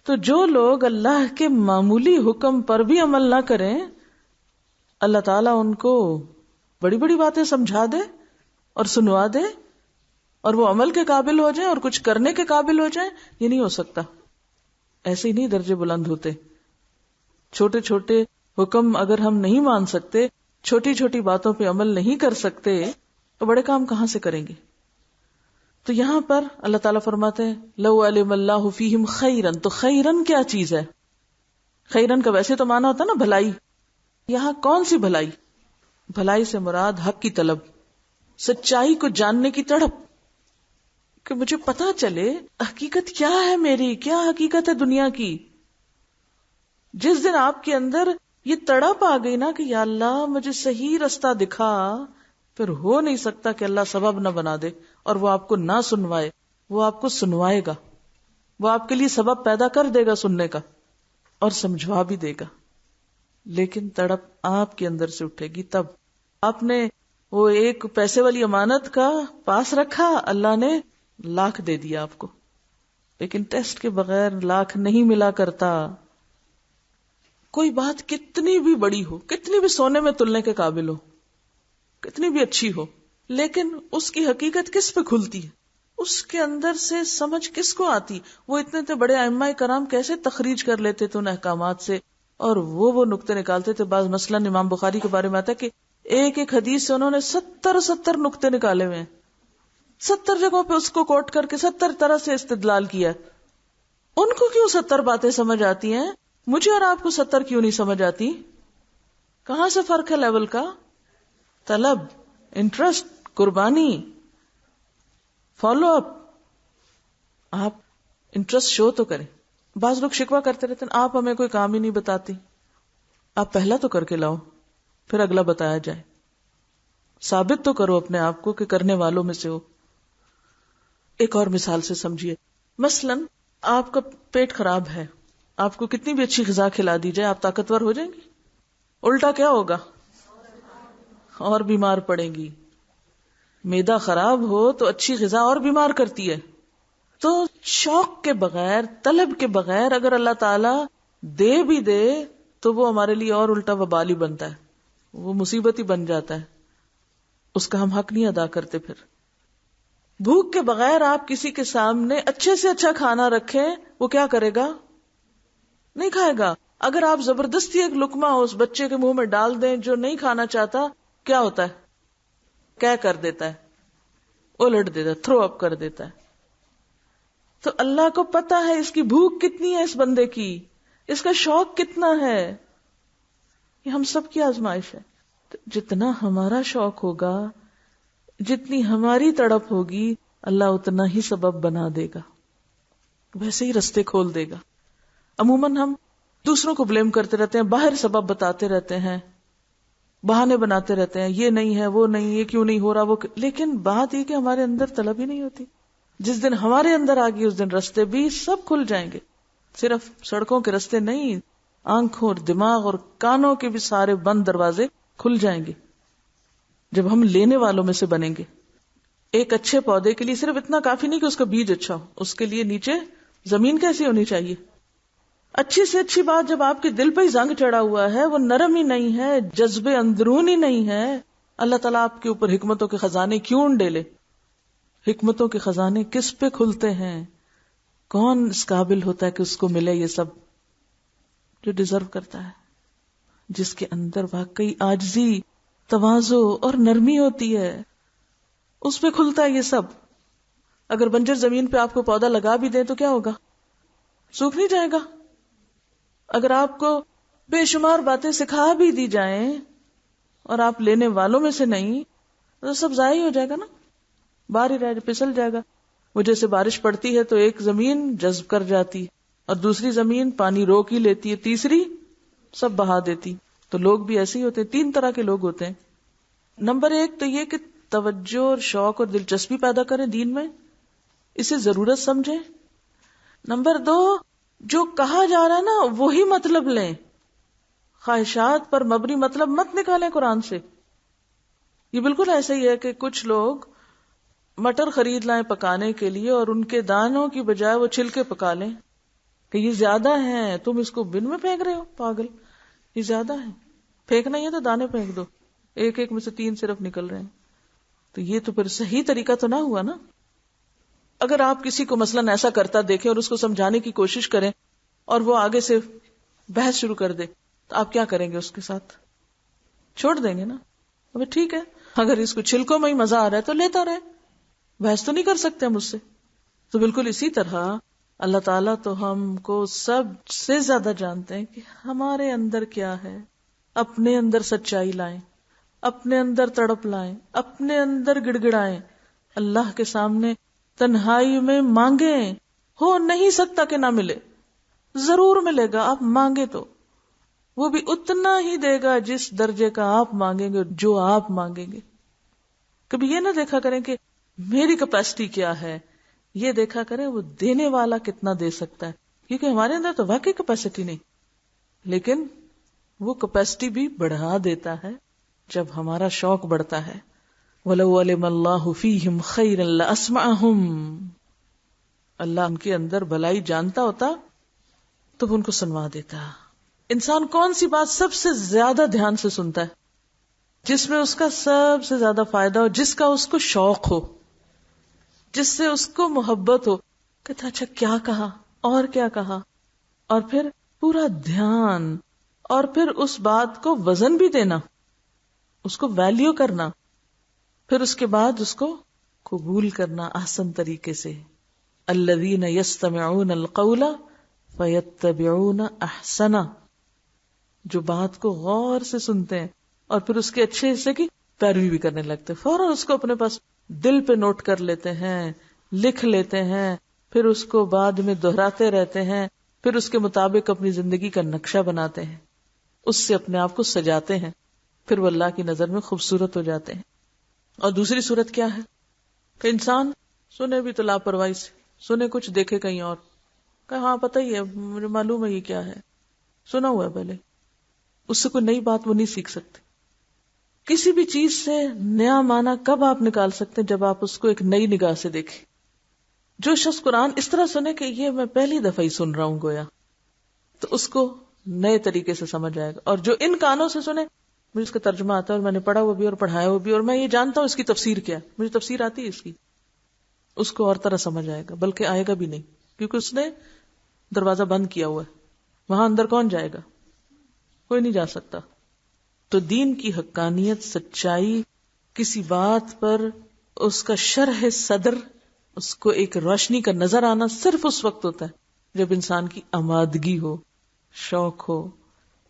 تو جو لوگ اللہ کے معمولی حکم پر بھی عمل نہ کریں، اللہ تعالیٰ ان کو بڑی بڑی باتیں سمجھا دے اور سنوا دے اور وہ عمل کے قابل ہو جائیں اور کچھ کرنے کے قابل ہو جائیں. یہ نہیں ہو سکتا. ایسے ہی نہیں درجے بلند ہوتے. چھوٹے چھوٹے حکم اگر ہم نہیں مان سکتے، چھوٹی چھوٹی باتوں پہ عمل نہیں کر سکتے تو بڑے کام کہاں سے کریں گے؟ تو یہاں پر اللہ تعالیٰ فرماتے ہیں لو علم اللہ فیہم خیرن. تو خیرن کیا چیز ہے؟ خیرن کا ویسے تو معنی ہوتا ہے نا بھلائی. یہاں کون سی بھلائی؟ بھلائی سے مراد حق کی طلب، سچائی کو جاننے کی تڑپ، کہ مجھے پتا چلے حقیقت کیا ہے، میری کیا حقیقت ہے دنیا کی. جس دن آپ کے اندر یہ تڑپ آ گئی نا کہ یا اللہ مجھے صحیح رستہ دکھا، پھر ہو نہیں سکتا کہ اللہ سبب نہ بنا دے اور وہ آپ کو نہ سنوائے. وہ آپ کو سنوائے گا، وہ آپ کے لیے سبب پیدا کر دے گا سننے کا اور سمجھوا بھی دے گا. لیکن تڑپ آپ کے اندر سے اٹھے گی تب. آپ نے وہ ایک پیسے والی امانت کا پاس رکھا، اللہ نے 1,00,000 دے دیا آپ کو، لیکن ٹیسٹ کے بغیر 1,00,000 نہیں ملا کرتا. کوئی بات کتنی بھی بڑی ہو، کتنی بھی سونے میں تلنے کے قابل ہو، کتنی بھی اچھی ہو، لیکن اس کی حقیقت کس پہ کھلتی ہے، اس کے اندر سے سمجھ کس کو آتی؟ وہ اتنے بڑے ائمہ کرام کیسے تخریج کر لیتے تھے ان احکامات سے، اور وہ نقطے نکالتے تھے. بعض مثلاً امام بخاری کے بارے میں آتا ہے کہ ایک ایک حدیث سے انہوں نے 70 نقطے نکالے ہوئے ہیں، 70 جگہوں پہ اس کو کوٹ کر کے 70 طرح سے استدلال کیا. ان کو کیوں 70 باتیں سمجھ آتی ہیں، مجھے اور آپ کو 70 کیوں نہیں سمجھ آتی؟ کہاں سے فرق ہے لیول کا؟ طلب، انٹرسٹ، قربانی، فالو اپ. آپ انٹرسٹ شو تو کریں. بعض لوگ شکوہ کرتے رہتے ہیں آپ ہمیں کوئی کام ہی نہیں بتاتی. آپ پہلا تو کر کے لاؤ، پھر اگلا بتایا جائے. ثابت تو کرو اپنے آپ کو کہ کرنے والوں میں سے ہو. ایک اور مثال سے سمجھیے. مثلاً آپ کا پیٹ خراب ہے، آپ کو کتنی بھی اچھی غذا کھلا دی جائے آپ طاقتور ہو جائیں گی؟ الٹا کیا ہوگا؟ اور بیمار پڑیں گی. معدہ خراب ہو تو اچھی غذا اور بیمار کرتی ہے. تو شوق کے بغیر، طلب کے بغیر اگر اللہ تعالی دے بھی دے تو وہ ہمارے لیے اور الٹا وبال ہی بنتا ہے، وہ مصیبت ہی بن جاتا ہے. اس کا ہم حق نہیں ادا کرتے. پھر بھوک کے بغیر آپ کسی کے سامنے اچھے سے اچھا کھانا رکھیں، وہ کیا کرے گا؟ نہیں کھائے گا. اگر آپ زبردستی ایک لقمہ اس بچے کے منہ میں ڈال دیں جو نہیں کھانا چاہتا، کیا ہوتا ہے؟ کیا کر دیتا ہے؟ الٹ دیتا ہے، تھرو اپ کر دیتا ہے. تو اللہ کو پتا ہے اس کی بھوک کتنی ہے، اس بندے کی، اس کا شوق کتنا ہے. یہ ہم سب کی آزمائش ہے. تو جتنا ہمارا شوق ہوگا، جتنی ہماری تڑپ ہوگی، اللہ اتنا ہی سبب بنا دے گا، ویسے ہی رستے کھول دے گا. عموماً ہم دوسروں کو بلیم کرتے رہتے ہیں، باہر سبب بتاتے رہتے ہیں، بہانے بناتے رہتے ہیں، یہ نہیں ہے، وہ نہیں، یہ کیوں نہیں ہو رہا، لیکن بات یہ کہ ہمارے اندر طلب ہی نہیں ہوتی. جس دن ہمارے اندر آ گئی اس دن رستے بھی سب کھل جائیں گے. صرف سڑکوں کے رستے نہیں، آنکھوں اور دماغ اور کانوں کے بھی سارے بند دروازے کھل جائیں گے جب ہم لینے والوں میں سے بنیں گے. ایک اچھے پودے کے لیے صرف اتنا کافی نہیں کہ اس کا بیج اچھا ہو، اس کے لیے نیچے زمین کیسی ہونی چاہیے. اچھی سے اچھی بات جب آپ کے دل پہ ہی زنگ چڑھا ہوا ہے، وہ نرم ہی نہیں ہے، جذبے اندرون ہی نہیں ہے، اللہ تعالیٰ آپ کے اوپر حکمتوں کے خزانے کیوں ڈالے؟ حکمتوں کے خزانے کس پہ کھلتے ہیں؟ کون اس قابل ہوتا ہے کہ اس کو ملے یہ سب؟ جو ڈیزرو کرتا ہے، جس کے اندر واقعی عاجزی، تواضع اور نرمی ہوتی ہے، اس پہ کھلتا ہے یہ سب. اگر بنجر زمین پہ آپ کو پودا لگا بھی دیں تو کیا ہوگا؟ سوکھ نہیں جائے گا. اگر آپ کو بے شمار باتیں سکھا بھی دی جائیں اور آپ لینے والوں میں سے نہیں تو سب ضائع ہو جائے گا نا، باہر ہی رہ پھسل جائے گا. وہ جیسے بارش پڑتی ہے تو ایک زمین جذب کر جاتی ہے اور دوسری زمین پانی روک ہی لیتی ہے، تیسری سب بہا دیتی. تو لوگ بھی ایسے ہی ہوتے ہیں. 3 طرح کے لوگ ہوتے ہیں. نمبر 1 تو یہ کہ توجہ اور شوق اور دلچسپی پیدا کریں دین میں، اسے ضرورت سمجھیں. نمبر 2 جو کہا جا رہا ہے نا وہی مطلب لیں، خواہشات پر مبنی مطلب مت نکالیں قرآن سے. یہ بالکل ایسا ہی ہے کہ کچھ لوگ مٹر خرید لائیں پکانے کے لیے اور ان کے دانوں کی بجائے وہ چھلکے پکا لیں کہ یہ زیادہ ہیں، تم اس کو بن میں پھینک رہے ہو پاگل، یہ زیادہ ہے، پھینکنا ہی ہے تو دانے پھینک دو، ایک ایک میں سے 3 صرف نکل رہے ہیں. تو یہ تو پھر صحیح طریقہ تو نہ ہوا نا. اگر آپ کسی کو مثلاً ایسا کرتا دیکھیں اور اس کو سمجھانے کی کوشش کریں اور وہ آگے سے بحث شروع کر دے تو آپ کیا کریں گے؟ اس کے ساتھ چھوڑ دیں گے نا. اب ٹھیک ہے، اگر اس کو چھلکوں میں ہی مزہ آ رہا ہے تو لیتا رہے، بحث تو نہیں کر سکتے ہم اس سے. تو بالکل اسی طرح اللہ تعالیٰ تو ہم کو سب سے زیادہ جانتے ہیں کہ ہمارے اندر کیا ہے. اپنے اندر سچائی لائیں، اپنے اندر تڑپ لائیں، اپنے اندر گڑ گڑائیں، اللہ کے سامنے تنہائی میں مانگیں. ہو نہیں سکتا کہ نہ ملے، ضرور ملے گا. آپ مانگے تو وہ بھی اتنا ہی دے گا جس درجے کا آپ مانگیں گے، جو آپ مانگیں گے. کبھی یہ نہ دیکھا کریں کہ میری کیپیسٹی کیا ہے، یہ دیکھا کریں وہ دینے والا کتنا دے سکتا ہے. کیونکہ ہمارے اندر تو واقعی کیپیسٹی نہیں، لیکن وہ کیپیسٹی بھی بڑھا دیتا ہے جب ہمارا شوق بڑھتا ہے. وَلَوْ عَلِمَ اللَّهُ فِيهِمْ خَيْرًا لَأَسْمَعَهُمْ، اللہ ان کے اندر بھلائی جانتا ہوتا تو ان کو سنوا دیتا. انسان کون سی بات سب سے زیادہ دھیان سے سنتا ہے؟ جس میں اس کا سب سے زیادہ فائدہ ہو، جس کا اس کو شوق ہو، جس سے اس کو محبت ہو. کہتا اچھا کیا کہا اور کیا کہا، اور پھر پورا دھیان، اور پھر اس بات کو وزن بھی دینا، اس کو ویلیو کرنا، پھر اس کے بعد اس کو قبول کرنا احسن طریقے سے. الذین یستمعون القول فیتبعون احسنہ، جو بات کو غور سے سنتے ہیں اور پھر اس کے اچھے حصے کی پیروی بھی کرنے لگتے ہیں، فوراً اس کو اپنے پاس دل پہ نوٹ کر لیتے ہیں، لکھ لیتے ہیں، پھر اس کو بعد میں دہراتے رہتے ہیں، پھر اس کے مطابق اپنی زندگی کا نقشہ بناتے ہیں، اس سے اپنے آپ کو سجاتے ہیں، پھر وہ اللہ کی نظر میں خوبصورت ہو جاتے ہیں. اور دوسری صورت کیا ہے کہ انسان سنے بھی تو لاپرواہی سے، سنے کچھ دیکھے کہیں اور، کہ ہاں پتہ ہی ہے، مجھے معلوم ہے یہ کیا ہے، سنا ہوا ہے پہلے، اس سے کوئی نئی بات وہ نہیں سیکھ سکتے. کسی بھی چیز سے نیا معنی کب آپ نکال سکتے ہیں؟ جب آپ اس کو ایک نئی نگاہ سے دیکھیں. جو شخص قرآن اس طرح سنے کہ یہ میں پہلی دفعہ ہی سن رہا ہوں گویا، تو اس کو نئے طریقے سے سمجھ آئے گا. اور جو ان کانوں سے سنے، مجھے اس کا ترجمہ آتا ہے اور میں نے پڑھا ہوا بھی اور پڑھایا ہوا بھی، اور میں یہ جانتا ہوں اس کی تفسیر کیا ہے، مجھے تفسیر آتی ہے اس کی، اس کو اور طرح سمجھ آئے گا، بلکہ آئے گا بھی نہیں، کیونکہ اس نے دروازہ بند کیا ہوا ہے. وہاں اندر کون جائے گا؟ کوئی نہیں جا سکتا. تو دین کی حقانیت، سچائی، کسی بات پر اس کا شرح صدر، اس کو ایک روشنی کا نظر آنا صرف اس وقت ہوتا ہے جب انسان کی آمادگی ہو، شوق ہو،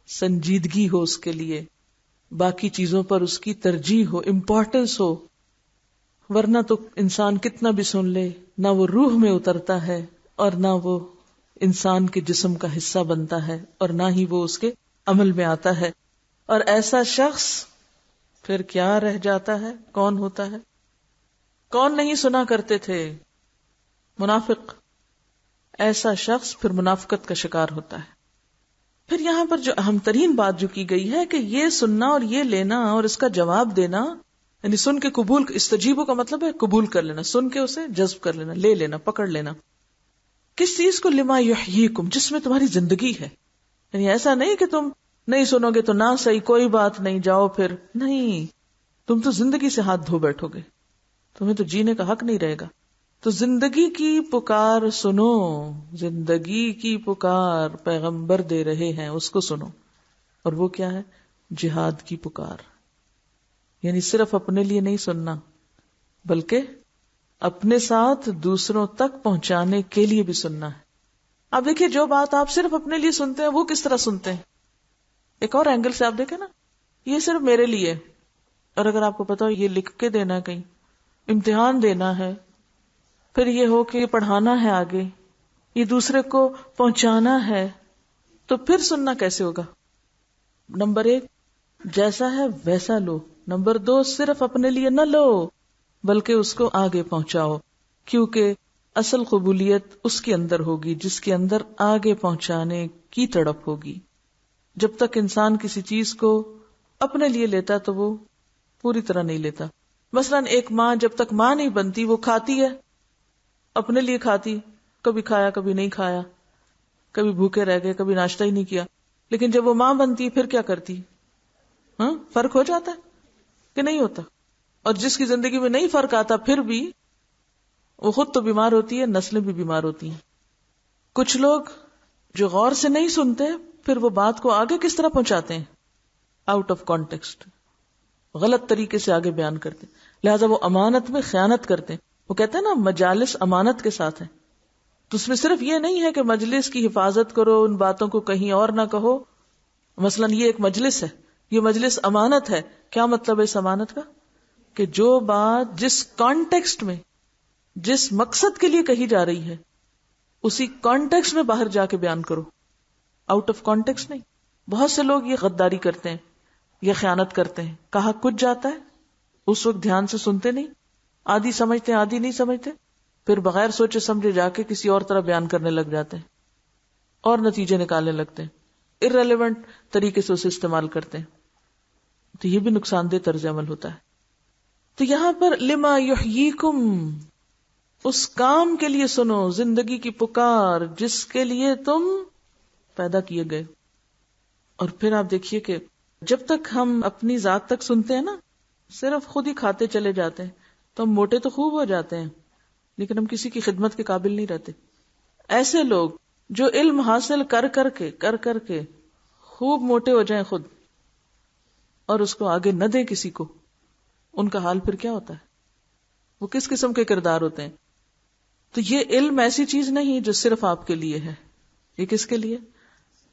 سنجیدگی ہو اس کے لیے، باقی چیزوں پر اس کی ترجیح ہو، امپورٹنس ہو. ورنہ تو انسان کتنا بھی سن لے، نہ وہ روح میں اترتا ہے اور نہ وہ انسان کے جسم کا حصہ بنتا ہے، اور نہ ہی وہ اس کے عمل میں آتا ہے. اور ایسا شخص پھر کیا رہ جاتا ہے؟ کون ہوتا ہے؟ کون نہیں سنا کرتے تھے؟ منافق. ایسا شخص پھر منافقت کا شکار ہوتا ہے. پھر یہاں پر جو اہم ترین بات جو کی گئی ہے کہ یہ سننا اور یہ لینا اور اس کا جواب دینا، یعنی سن کے قبول، استجیبو کا مطلب ہے قبول کر لینا، سن کے اسے جذب کر لینا، لے لینا، پکڑ لینا. کس چیز کو؟ لما یحییکم، جس میں تمہاری زندگی ہے. یعنی ایسا نہیں کہ تم نہیں سنو گے تو نہ صحیح، کوئی بات نہیں، جاؤ پھر، نہیں، تم تو زندگی سے ہاتھ دھو بیٹھو گے، تمہیں تو جینے کا حق نہیں رہے گا. تو زندگی کی پکار سنو، زندگی کی پکار پیغمبر دے رہے ہیں، اس کو سنو. اور وہ کیا ہے؟ جہاد کی پکار. یعنی صرف اپنے لیے نہیں سننا، بلکہ اپنے ساتھ دوسروں تک پہنچانے کے لیے بھی سننا ہے. اب دیکھیے، جو بات آپ صرف اپنے لیے سنتے ہیں وہ کس طرح سنتے ہیں. ایک اور اینگل سے آپ دیکھیں نا، یہ صرف میرے لیے، اور اگر آپ کو پتا ہو یہ لکھ کے دینا ہے، کہیں امتحان دینا ہے، پھر یہ ہو کہ یہ پڑھانا ہے آگے، یہ دوسرے کو پہنچانا ہے، تو پھر سننا کیسے ہوگا؟ نمبر 1 جیسا ہے ویسا لو. نمبر 2 صرف اپنے لیے نہ لو بلکہ اس کو آگے پہنچاؤ، کیونکہ اصل قبولیت اس کے اندر ہوگی جس کے اندر آگے پہنچانے کی تڑپ ہوگی. جب تک انسان کسی چیز کو اپنے لیے لیتا تو وہ پوری طرح نہیں لیتا. مثلا ایک ماں جب تک ماں نہیں بنتی وہ کھاتی ہے، اپنے لیے کھاتی، کبھی کھایا کبھی نہیں کھایا، کبھی بھوکے رہ گئے، کبھی ناشتہ ہی نہیں کیا. لیکن جب وہ ماں بنتی پھر کیا کرتی؟ فرق ہو جاتا ہے کہ نہیں ہوتا؟ اور جس کی زندگی میں نہیں فرق آتا پھر بھی وہ خود تو بیمار ہوتی ہے، نسلیں بھی بیمار ہوتی ہیں. کچھ لوگ جو غور سے نہیں سنتے پھر وہ بات کو آگے کس طرح پہنچاتے ہیں؟ آؤٹ آف کانٹیکسٹ، غلط طریقے سے آگے بیان کرتے ہیں. لہذا وہ امانت میں خیانت کرتے ہیں. وہ کہتے ہیں نا مجالس امانت کے ساتھ ہیں. تو اس میں صرف یہ نہیں ہے کہ مجلس کی حفاظت کرو، ان باتوں کو کہیں اور نہ کہو. مثلا یہ ایک مجلس ہے، یہ مجلس امانت ہے. کیا مطلب ہے اس امانت کا؟ کہ جو بات جس کانٹیکسٹ میں، جس مقصد کے لیے کہی جا رہی ہے، اسی کانٹیکسٹ میں باہر جا کے بیان کرو، آؤٹ آف کانٹیکسٹ نہیں. بہت سے لوگ یہ غداری کرتے ہیں، یہ خیانت کرتے ہیں. کہا کچھ جاتا ہے، اس وقت دھیان سے سنتے نہیں، آدھی سمجھتے ہیں آدھی نہیں سمجھتے، پھر بغیر سوچے سمجھے جا کے کسی اور طرح بیان کرنے لگ جاتے ہیں اور نتیجے نکالنے لگتے ہیں، irrelevant طریقے سے اسے استعمال کرتے ہیں. تو یہ بھی نقصان دہ طرز عمل ہوتا ہے. تو یہاں پر لما یحییکم، اس کام کے لیے سنو، زندگی کی پکار جس کے لیے تم پیدا کیے گئے. اور پھر آپ دیکھیے کہ جب تک ہم اپنی ذات تک سنتے ہیں نا، صرف خود ہی کھاتے چلے جاتے ہیں، تو ہم موٹے تو خوب ہو جاتے ہیں لیکن ہم کسی کی خدمت کے قابل نہیں رہتے. ایسے لوگ جو علم حاصل کر کر کے خوب موٹے ہو جائیں خود اور اس کو آگے نہ دیں کسی کو، ان کا حال پھر کیا ہوتا ہے؟ وہ کس قسم کے کردار ہوتے ہیں؟ تو یہ علم ایسی چیز نہیں جو صرف آپ کے لیے ہے، یہ کس کے لیے؟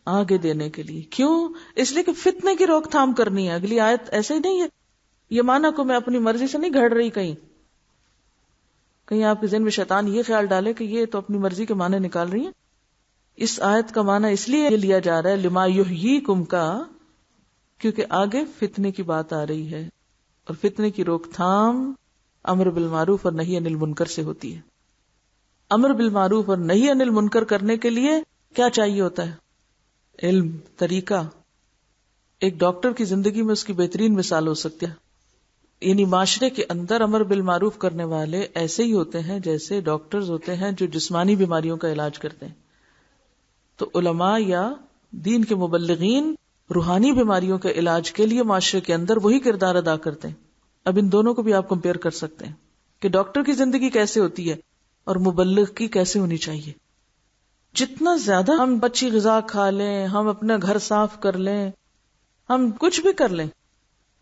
آگے دینے کے لیے. کیوں؟ اس لیے کہ فتنے کی روک تھام کرنی ہے. اگلی آیت ایسے ہی نہیں ہے یہ مانا کو میں اپنی مرضی سے نہیں گھڑ رہی. کہیں آپ کے ذہن میں شیطان یہ خیال ڈالے کہ یہ تو اپنی مرضی کے معنی نکال رہی ہیں. اس آیت کا معنی اس لیے لیا جا رہا ہے لما یحییکم کا، کیونکہ آگے فتنے کی بات آ رہی ہے، اور فتنے کی روک تھام امر بالمعروف اور نہی عن المنکر سے ہوتی ہے. امر بالمعروف اور نہی عن المنکر کرنے کے لیے کیا چاہیے ہوتا ہے؟ علم، طریقہ. ایک ڈاکٹر کی زندگی میں اس کی بہترین مثال ہو سکتی ہے. یعنی معاشرے کے اندر امر بالمعروف کرنے والے ایسے ہی ہوتے ہیں جیسے ڈاکٹرز ہوتے ہیں جو جسمانی بیماریوں کا علاج کرتے ہیں. تو علماء یا دین کے مبلغین روحانی بیماریوں کے علاج کے لیے معاشرے کے اندر وہی کردار ادا کرتے ہیں. اب ان دونوں کو بھی آپ کمپیئر کر سکتے ہیں کہ ڈاکٹر کی زندگی کیسے ہوتی ہے اور مبلغ کی کیسے ہونی چاہیے. جتنا زیادہ ہم اچھی غذا کھا لیں، ہم اپنا گھر صاف کر لیں، ہم کچھ بھی کر لیں،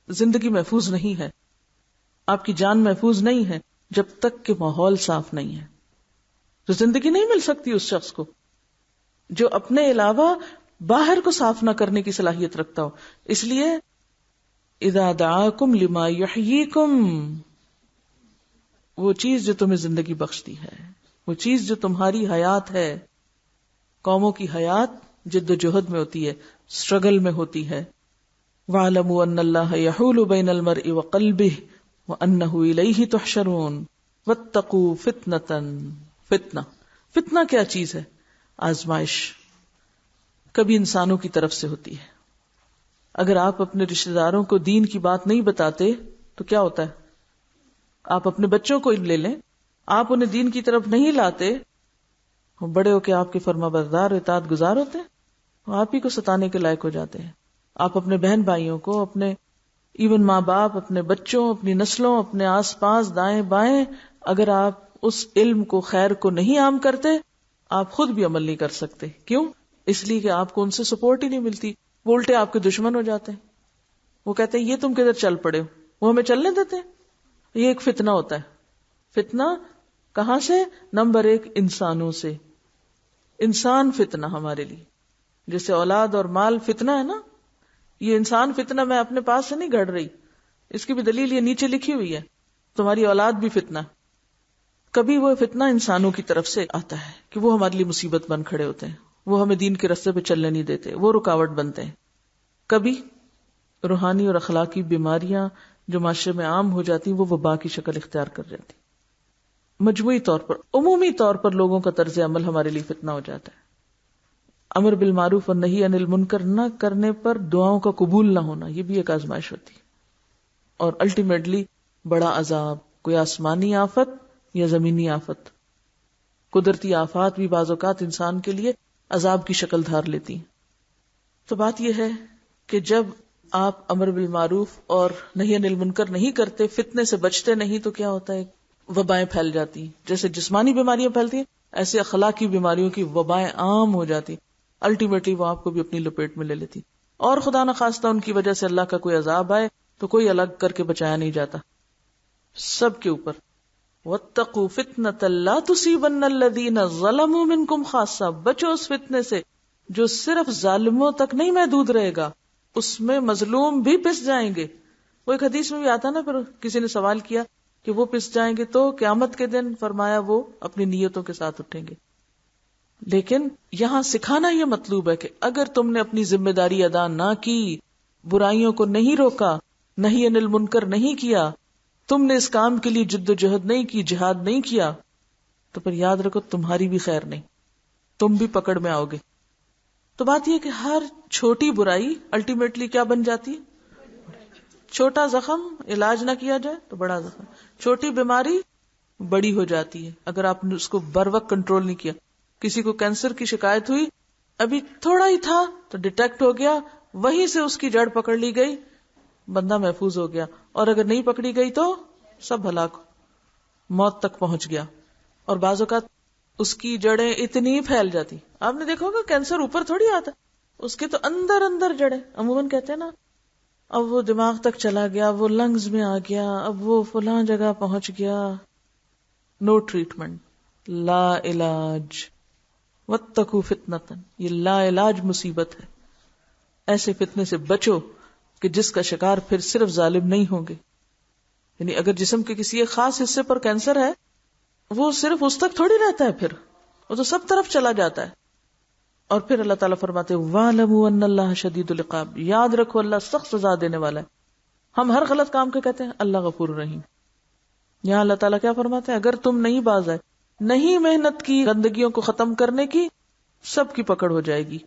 زندگی محفوظ نہیں ہے، آپ کی جان محفوظ نہیں ہے جب تک کہ ماحول صاف نہیں ہے. تو زندگی نہیں مل سکتی اس شخص کو جو اپنے علاوہ باہر کو صاف نہ کرنے کی صلاحیت رکھتا ہو. اس لیے اذا دعاکم لما یحییکم، وہ چیز جو تمہیں زندگی بخشتی ہے، وہ چیز جو تمہاری حیات ہے. قوموں کی حیات جد و جہد میں ہوتی ہے، اسٹرگل میں ہوتی ہے. وَاعْلَمُوا أَنَّ اللَّهَ يَحُولُ بَيْنَ الْمَرْءِ وَقَلْبِهِ وَأَنَّهُ إِلَيْهِ تُحْشَرُونَ وَاتَّقُوا فِتْنَةً. فتنہ کیا چیز ہے؟ آزمائش. کبھی انسانوں کی طرف سے ہوتی ہے. اگر آپ اپنے رشتہ داروں کو دین کی بات نہیں بتاتے تو کیا ہوتا ہے؟ آپ اپنے بچوں کو لے لیں، آپ انہیں دین کی طرف نہیں لاتے، وہ بڑے ہو کے آپ کے فرما بردار اطاعت گزار ہوتے ہیں، وہ آپ ہی کو ستانے کے لائق ہو جاتے ہیں. آپ اپنے بہن بھائیوں کو، اپنے ایون ماں باپ، اپنے بچوں، اپنی نسلوں، اپنے آس پاس دائیں بائیں، اگر آپ اس علم کو، خیر کو نہیں عام کرتے، آپ خود بھی عمل نہیں کر سکتے. کیوں؟ اس لیے کہ آپ کو ان سے سپورٹ ہی نہیں ملتی. وہ الٹے آپ کے دشمن ہو جاتے ہیں. وہ کہتے ہیں یہ تم کدھر چل پڑے ہو، وہ ہمیں چلنے دیتے ہیں. یہ ایک فتنہ ہوتا ہے. فتنہ کہاں سے؟ نمبر 1 انسانوں سے. انسان فتنہ ہمارے لیے، جیسے اولاد اور مال فتنہ ہے نا، یہ انسان فتنہ میں اپنے پاس سے نہیں گھڑ رہی. اس کی بھی دلیل یہ نیچے لکھی ہوئی ہے. تمہاری اولاد بھی فتنہ. کبھی وہ فتنہ انسانوں کی طرف سے آتا ہے کہ وہ ہمارے لیے مصیبت بن کھڑے ہوتے ہیں، وہ ہمیں دین کے راستے پہ چلنے نہیں دیتے، وہ رکاوٹ بنتے ہیں. کبھی روحانی اور اخلاقی بیماریاں جو معاشرے میں عام ہو جاتی وہ وبا کی شکل اختیار کر جاتی. مجموعی طور پر، عمومی طور پر لوگوں کا طرز عمل ہمارے لیے فتنہ ہو جاتا ہے. امر بالمعروف اور نہی عن المنکر نہ کرنے پر دعاؤں کا قبول نہ ہونا، یہ بھی ایک آزمائش ہوتی ہے. اور الٹیمیٹلی بڑا عذاب، کوئی آسمانی آفت یا زمینی آفت. قدرتی آفات بھی بعض اوقات انسان کے لیے عذاب کی شکل دھار لیتی ہیں. تو بات یہ ہے کہ جب آپ امر بالمعروف اور نہی عن المنکر نہیں کرتے، فتنے سے بچتے نہیں، تو کیا ہوتا ہے؟ وبائیں پھیل جاتی ہیں. جیسے جسمانی بیماریاں پھیلتی ہیں، ایسے اخلاقی بیماریوں کی وبائیں عام ہو جاتی. الٹیمیٹلی وہ آپ کو بھی اپنی لپیٹ میں لے لیتی. اور خدا نہ خواستہ ان کی وجہ سے اللہ کا کوئی عذاب آئے تو کوئی الگ کر کے بچایا نہیں جاتا، سب کے اوپر. وَاتَّقُوا فِتْنَةً لَا تُصِيبَنَّ الَّذِينَ ظَلَمُوا مِنْكُمْ خَاصَّةً. بچو اس فتنے سے جو صرف ظالموں تک نہیں محدود رہے گا، اس میں مظلوم بھی پس جائیں گے. وہ ایک حدیث میں بھی آتا نا، پھر کسی نے سوال کیا کہ وہ پس جائیں گے تو قیامت کے دن، فرمایا وہ اپنی نیتوں کے ساتھ اٹھیں گے. لیکن یہاں سکھانا یہ مطلوب ہے کہ اگر تم نے اپنی ذمہ داری ادا نہ کی، برائیوں کو نہیں روکا، نہی عن المنکر نہیں کیا، تم نے اس کام کے لیے جد و جہد نہیں کی، جہاد نہیں کیا، تو پھر یاد رکھو تمہاری بھی خیر نہیں، تم بھی پکڑ میں آؤ گے. تو بات یہ کہ ہر چھوٹی برائی الٹیمیٹلی کیا بن جاتی ہے؟ چھوٹا زخم علاج نہ کیا جائے تو بڑا زخم، چھوٹی بیماری بڑی ہو جاتی ہے اگر آپ نے اس کو بر وقت کنٹرول نہیں کیا. کسی کو کینسر کی شکایت ہوئی، ابھی تھوڑا ہی تھا تو ڈیٹیکٹ ہو گیا، وہیں سے اس کی جڑ پکڑ لی گئی، بندہ محفوظ ہو گیا، اور اگر نہیں پکڑی گئی تو سب ہلاک، موت تک پہنچ گیا۔ اور بعض اوقات اس کی جڑیں اتنی پھیل جاتی، آپ نے دیکھا ہوگا کینسر اوپر تھوڑی آتا، اس کے تو اندر اندر جڑیں، عموماً کہتے ہیں نا اب وہ دماغ تک چلا گیا، وہ لنگز میں آ گیا، اب وہ فلاں جگہ پہنچ گیا، نو ٹریٹمنٹ، لا علاج، واتقوا فتنۃ، یہ لا علاج مصیبت ہے۔ ایسے فتنے سے بچو کہ جس کا شکار پھر صرف ظالم نہیں ہوں گے۔ یعنی اگر جسم کے کسی ایک خاص حصے پر کینسر ہے، وہ صرف اس تک تھوڑی رہتا ہے، پھر وہ تو سب طرف چلا جاتا ہے۔ اور پھر اللہ تعالیٰ فرماتے وَاعْلَمُوا أَنَّ اللَّهَ شَدِيدُ الْعِقَابِ، یاد رکھو اللہ سخت سزا دینے والا ہے۔ ہم ہر غلط کام کے کہتے ہیں اللہ غفور الرحیم، یہاں اللہ تعالیٰ کیا فرماتے ہیں؟ اگر تم نہیں باز آئے، نہیں محنت کی گندگیوں کو ختم کرنے کی، سب کی پکڑ ہو جائے گی۔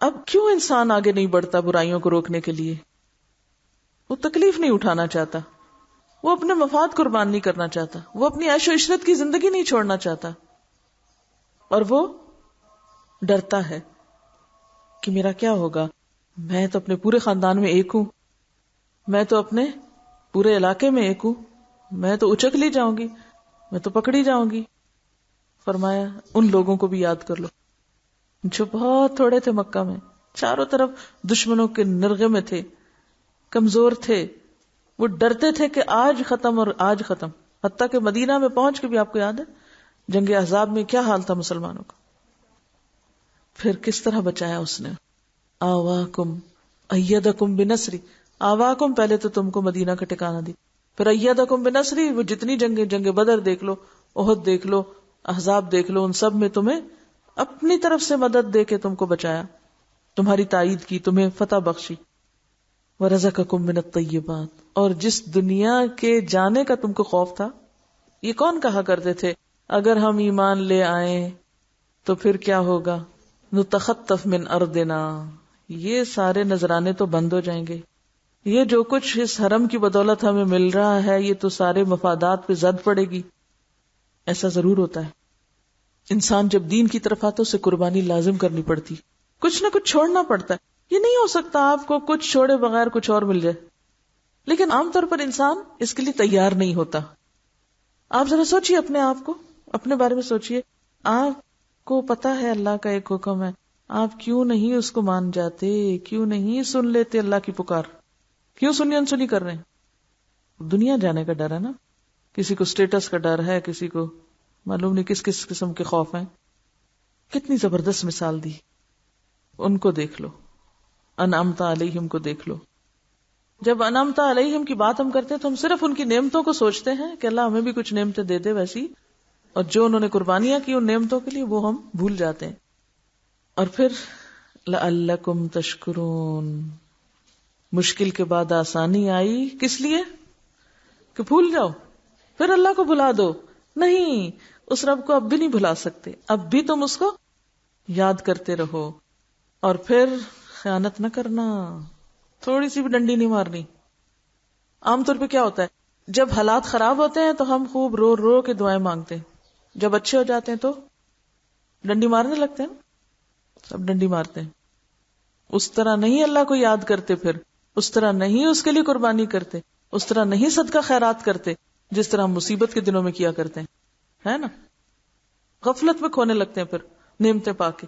اب کیوں انسان آگے نہیں بڑھتا برائیوں کو روکنے کے لیے؟ وہ تکلیف نہیں اٹھانا چاہتا، وہ اپنے مفاد قربان نہیں کرنا چاہتا، وہ اپنی عیش و عشرت کی زندگی نہیں چھوڑنا چاہتا، اور وہ ڈرتا ہے کہ میرا کیا ہوگا، میں تو اپنے پورے خاندان میں ایک ہوں، میں تو اپنے پورے علاقے میں ایک ہوں، میں تو اچک لی جاؤں گی، میں تو پکڑی جاؤں گی۔ فرمایا ان لوگوں کو بھی یاد کر لو جو بہت تھوڑے تھے مکہ میں، چاروں طرف دشمنوں کے نرغے میں تھے، کمزور تھے، وہ ڈرتے تھے کہ آج ختم اور آج ختم، حتیٰ کہ مدینہ میں پہنچ کے بھی آپ کو یاد ہے جنگ احزاب میں کیا حال تھا مسلمانوں کا۔ پھر کس طرح بچایا اس نے؟ آواکم ایدکم بنصری، آواکم پہلے تو تم کو مدینہ کا ٹھکانہ دی، پھر ایدکم بنصری، وہ جتنی جنگ بدر دیکھ لو، احد دیکھ لو، احزاب دیکھ لو، ان سب میں تمہیں اپنی طرف سے مدد دے کے تم کو بچایا، تمہاری تائید کی، تمہیں فتح بخشی۔ وَرَزَقَكُم مِّنَ الطَّيِّبَاتِ، اور جس دنیا کے جانے کا تم کو خوف تھا، یہ کون کہا کرتے تھے اگر ہم ایمان لے آئیں تو پھر کیا ہوگا؟ نُتَخَطَّفْ مِنْ أَرْضِنَا، یہ سارے نذرانے تو بند ہو جائیں گے، یہ جو کچھ اس حرم کی بدولت ہمیں مل رہا ہے یہ تو سارے مفادات پہ زد پڑے گی۔ ایسا ضرور ہوتا ہے، انسان جب دین کی طرف آتا اسے قربانی لازم کرنی پڑتی، کچھ نہ کچھ چھوڑنا پڑتا ہے۔ یہ نہیں ہو سکتا آپ کو کچھ چھوڑے بغیر کچھ اور مل جائے، لیکن عام طور پر انسان اس کے لیے تیار نہیں ہوتا۔ آپ ذرا سوچئے اپنے آپ کو، اپنے بارے میں سوچئے، آپ کو پتا ہے اللہ کا ایک حکم ہے، آپ کیوں نہیں اس کو مان جاتے؟ کیوں نہیں سن لیتے اللہ کی پکار؟ کیوں سنی انسنی کر رہے ہیں؟ دنیا جانے کا ڈر ہے نا، کسی کو سٹیٹس کا ڈر ہے، کسی کو معلوم نہیں کس کس قسم کے خوف ہیں۔ کتنی زبردست مثال دی، ان کو دیکھ لو، انعمت علیہم کو دیکھ لو۔ جب انعمت علیہم کی بات ہم کرتے ہیں تو ہم صرف ان کی نعمتوں کو سوچتے ہیں کہ اللہ ہمیں بھی کچھ نعمتیں دے دے ویسی، اور جو انہوں نے قربانیاں کی ان نعمتوں کے لیے وہ ہم بھول جاتے ہیں۔ اور پھر لعلکم تشکرون، مشکل کے بعد آسانی آئی، کس لیے؟ کہ بھول جاؤ، پھر اللہ کو بھلا دو؟ نہیں، اس رب کو اب بھی نہیں بھلا سکتے، اب بھی تم اس کو یاد کرتے رہو، اور پھر خیانت نہ کرنا، تھوڑی سی بھی ڈنڈی نہیں مارنی۔ عام طور پہ کیا ہوتا ہے جب حالات خراب ہوتے ہیں تو ہم خوب رو رو کے دعائیں مانگتے ہیں، جب اچھے ہو جاتے ہیں تو ڈنڈی مارنے لگتے ہیں، سب ڈنڈی مارتے ہیں۔ اس طرح نہیں اللہ کو یاد کرتے، پھر اس طرح نہیں اس کے لیے قربانی کرتے، اس طرح نہیں صدقہ خیرات کرتے جس طرح ہم مصیبت کے دنوں میں کیا کرتے ہیں، ہے نا؟ غفلت میں کھونے لگتے ہیں پھر نعمتیں پا کے۔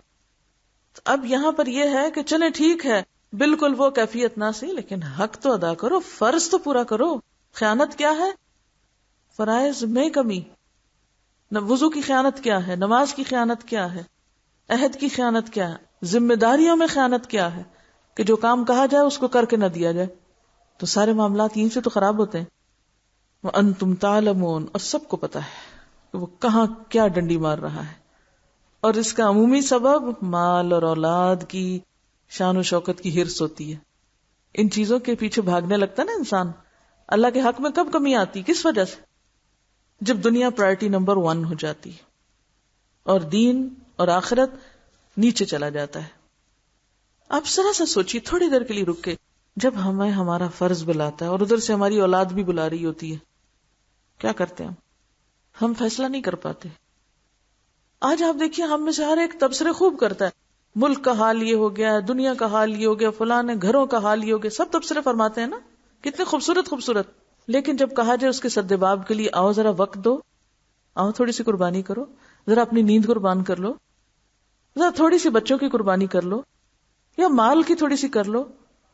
اب یہاں پر یہ ہے کہ چلیں ٹھیک ہے، بالکل وہ کیفیت نہ سی، لیکن حق تو ادا کرو، فرض تو پورا کرو۔ خیانت کیا ہے؟ فرائض میں کمی۔ وضو کی خیانت کیا ہے؟ نماز کی خیانت کیا ہے؟ عہد کی خیانت کیا ہے؟ ذمہ داریوں میں خیانت کیا ہے؟ کہ جو کام کہا جائے اس کو کر کے نہ دیا جائے، تو سارے معاملات یہیں سے تو خراب ہوتے ہیں۔ وَأَنْتُمْ تَعْلَمُونَ، اور سب کو پتا ہے کہ وہ کہاں کیا ڈنڈی مار رہا ہے، اور اس کا عمومی سبب مال اور اولاد کی شان و شوکت کی ہرس ہوتی ہے۔ ان چیزوں کے پیچھے بھاگنے لگتا ہے نا انسان۔ اللہ کے حق میں کب کمی آتی؟ کس وجہ سے؟ جب دنیا پرائرٹی نمبر 1 ہو جاتی اور دین اور آخرت نیچے چلا جاتا ہے۔ آپ ذرا سا سوچیے، تھوڑی دیر کے لیے رک کے، جب ہمیں ہمارا فرض بلاتا ہے اور ادھر سے ہماری اولاد بھی بلا رہی ہوتی ہے، کیا کرتے ہیں ہم فیصلہ نہیں کر پاتے۔ آج آپ دیکھیے ہم میں سے ہر ایک تبصرے خوب کرتا ہے، ملک کا حال یہ ہو گیا ہے، دنیا کا حال یہ ہو گیا، فلاں گھروں کا حال یہ ہو گیا، سب تبصرے فرماتے ہیں نا، کتنے خوبصورت خوبصورت. لیکن جب کہا جائے اس کے سدباب کے لیے آؤ ذرا وقت دو، آؤ تھوڑی سی قربانی کرو، ذرا اپنی نیند قربان کر لو، ذرا تھوڑی سی بچوں کی قربانی کر لو، یا مال کی تھوڑی سی کر لو،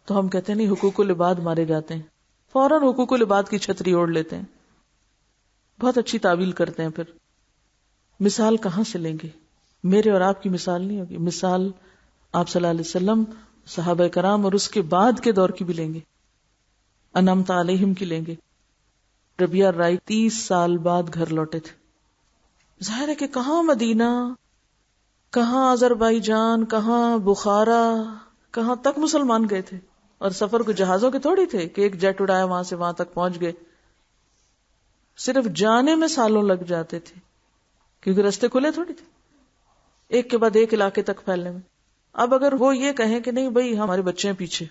تو ہم کہتے ہیں نہیں، حقوق العباد مارے جاتے ہیں، فوراً حقوق العباد کی چھتری اوڑھ لیتے ہیں، بہت اچھی تعویل کرتے ہیں. پھر مثال کہاں سے لیں گے؟ میرے اور آپ کی مثال نہیں ہوگی، مثال آپ صلی اللہ علیہ وسلم، صحابہ کرام اور اس کے بعد کے دور کی بھی لیں گے، انعمت علیہم کی لیں گے. ربیعہ رائی 30 سال بعد گھر لوٹے تھے. ظاہر ہے کہ کہاں مدینہ، کہاں آذربائیجان، کہاں بخارا، کہاں تک مسلمان گئے تھے، اور سفر کو جہازوں کے تھوڑی تھے کہ ایک جیٹ اڑایا وہاں سے وہاں تک پہنچ گئے. صرف جانے میں سالوں لگ جاتے تھے کیونکہ رستے کھلے تھوڑی تھے ایک کے بعد ایک علاقے تک پھیلنے میں. اب اگر وہ یہ کہیں کہ نہیں بھائی ہمارے بچے ہیں پیچھے،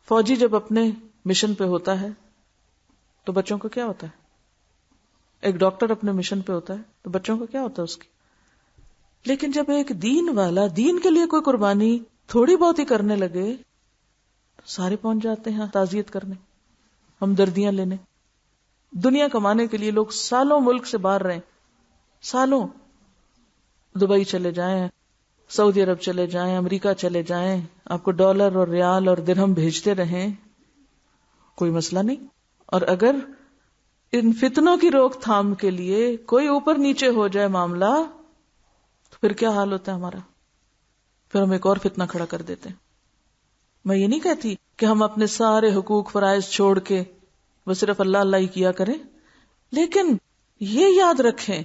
فوجی جب اپنے مشن پہ ہوتا ہے تو بچوں کو کیا ہوتا ہے؟ ایک ڈاکٹر اپنے مشن پہ ہوتا ہے تو بچوں کو کیا ہوتا ہے اس کی؟ لیکن جب ایک دین والا دین کے لیے کوئی قربانی تھوڑی بہت ہی کرنے لگے تو سارے پہنچ جاتے ہیں تعزیت کرنے، ہمدردیاں لینے. دنیا کمانے کے لیے لوگ سالوں ملک سے باہر رہیں، سالوں، دبئی چلے جائیں، سعودی عرب چلے جائیں، امریکہ چلے جائیں، آپ کو ڈالر اور ریال اور درہم بھیجتے رہیں، کوئی مسئلہ نہیں. اور اگر ان فتنوں کی روک تھام کے لیے کوئی اوپر نیچے ہو جائے معاملہ تو پھر کیا حال ہوتا ہے ہمارا؟ پھر ہم ایک اور فتنہ کھڑا کر دیتے ہیں. میں یہ نہیں کہتی کہ ہم اپنے سارے حقوق فرائض چھوڑ کے وہ صرف اللہ اللہ ہی کیا کریں، لیکن یہ یاد رکھیں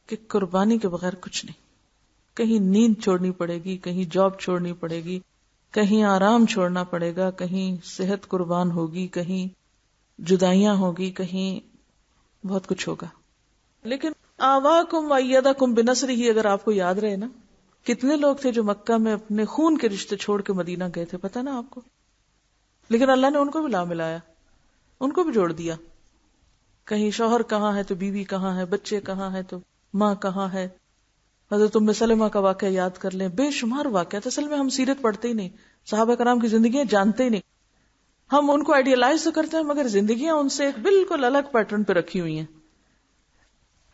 کہ قربانی کے بغیر کچھ نہیں. کہیں نیند چھوڑنی پڑے گی، کہیں جاب چھوڑنی پڑے گی، کہیں آرام چھوڑنا پڑے گا، کہیں صحت قربان ہوگی، کہیں جدائیاں ہوگی، کہیں بہت کچھ ہوگا. لیکن آواکم وایدکم بنصرہ، اگر آپ کو یاد رہے نا، کتنے لوگ تھے جو مکہ میں اپنے خون کے رشتے چھوڑ کے مدینہ گئے تھے، پتہ نا آپ کو، لیکن اللہ نے ان کو بھی لا ملایا، ان کو بھی جوڑ دیا. کہیں شوہر کہاں ہے تو بیوی کہاں ہے، بچے کہاں ہے تو ماں کہاں ہے. حضرت ام سلمہ کا واقعہ یاد کر لیں، بے شمار واقعات. اصل میں ہم سیرت پڑھتے ہی نہیں، صحابہ کرام کی زندگیاں جانتے ہی نہیں. ہم ان کو آئیڈیالائز تو کرتے ہیں مگر زندگیاں ان سے ایک بالکل الگ پیٹرن پہ رکھی ہوئی ہیں.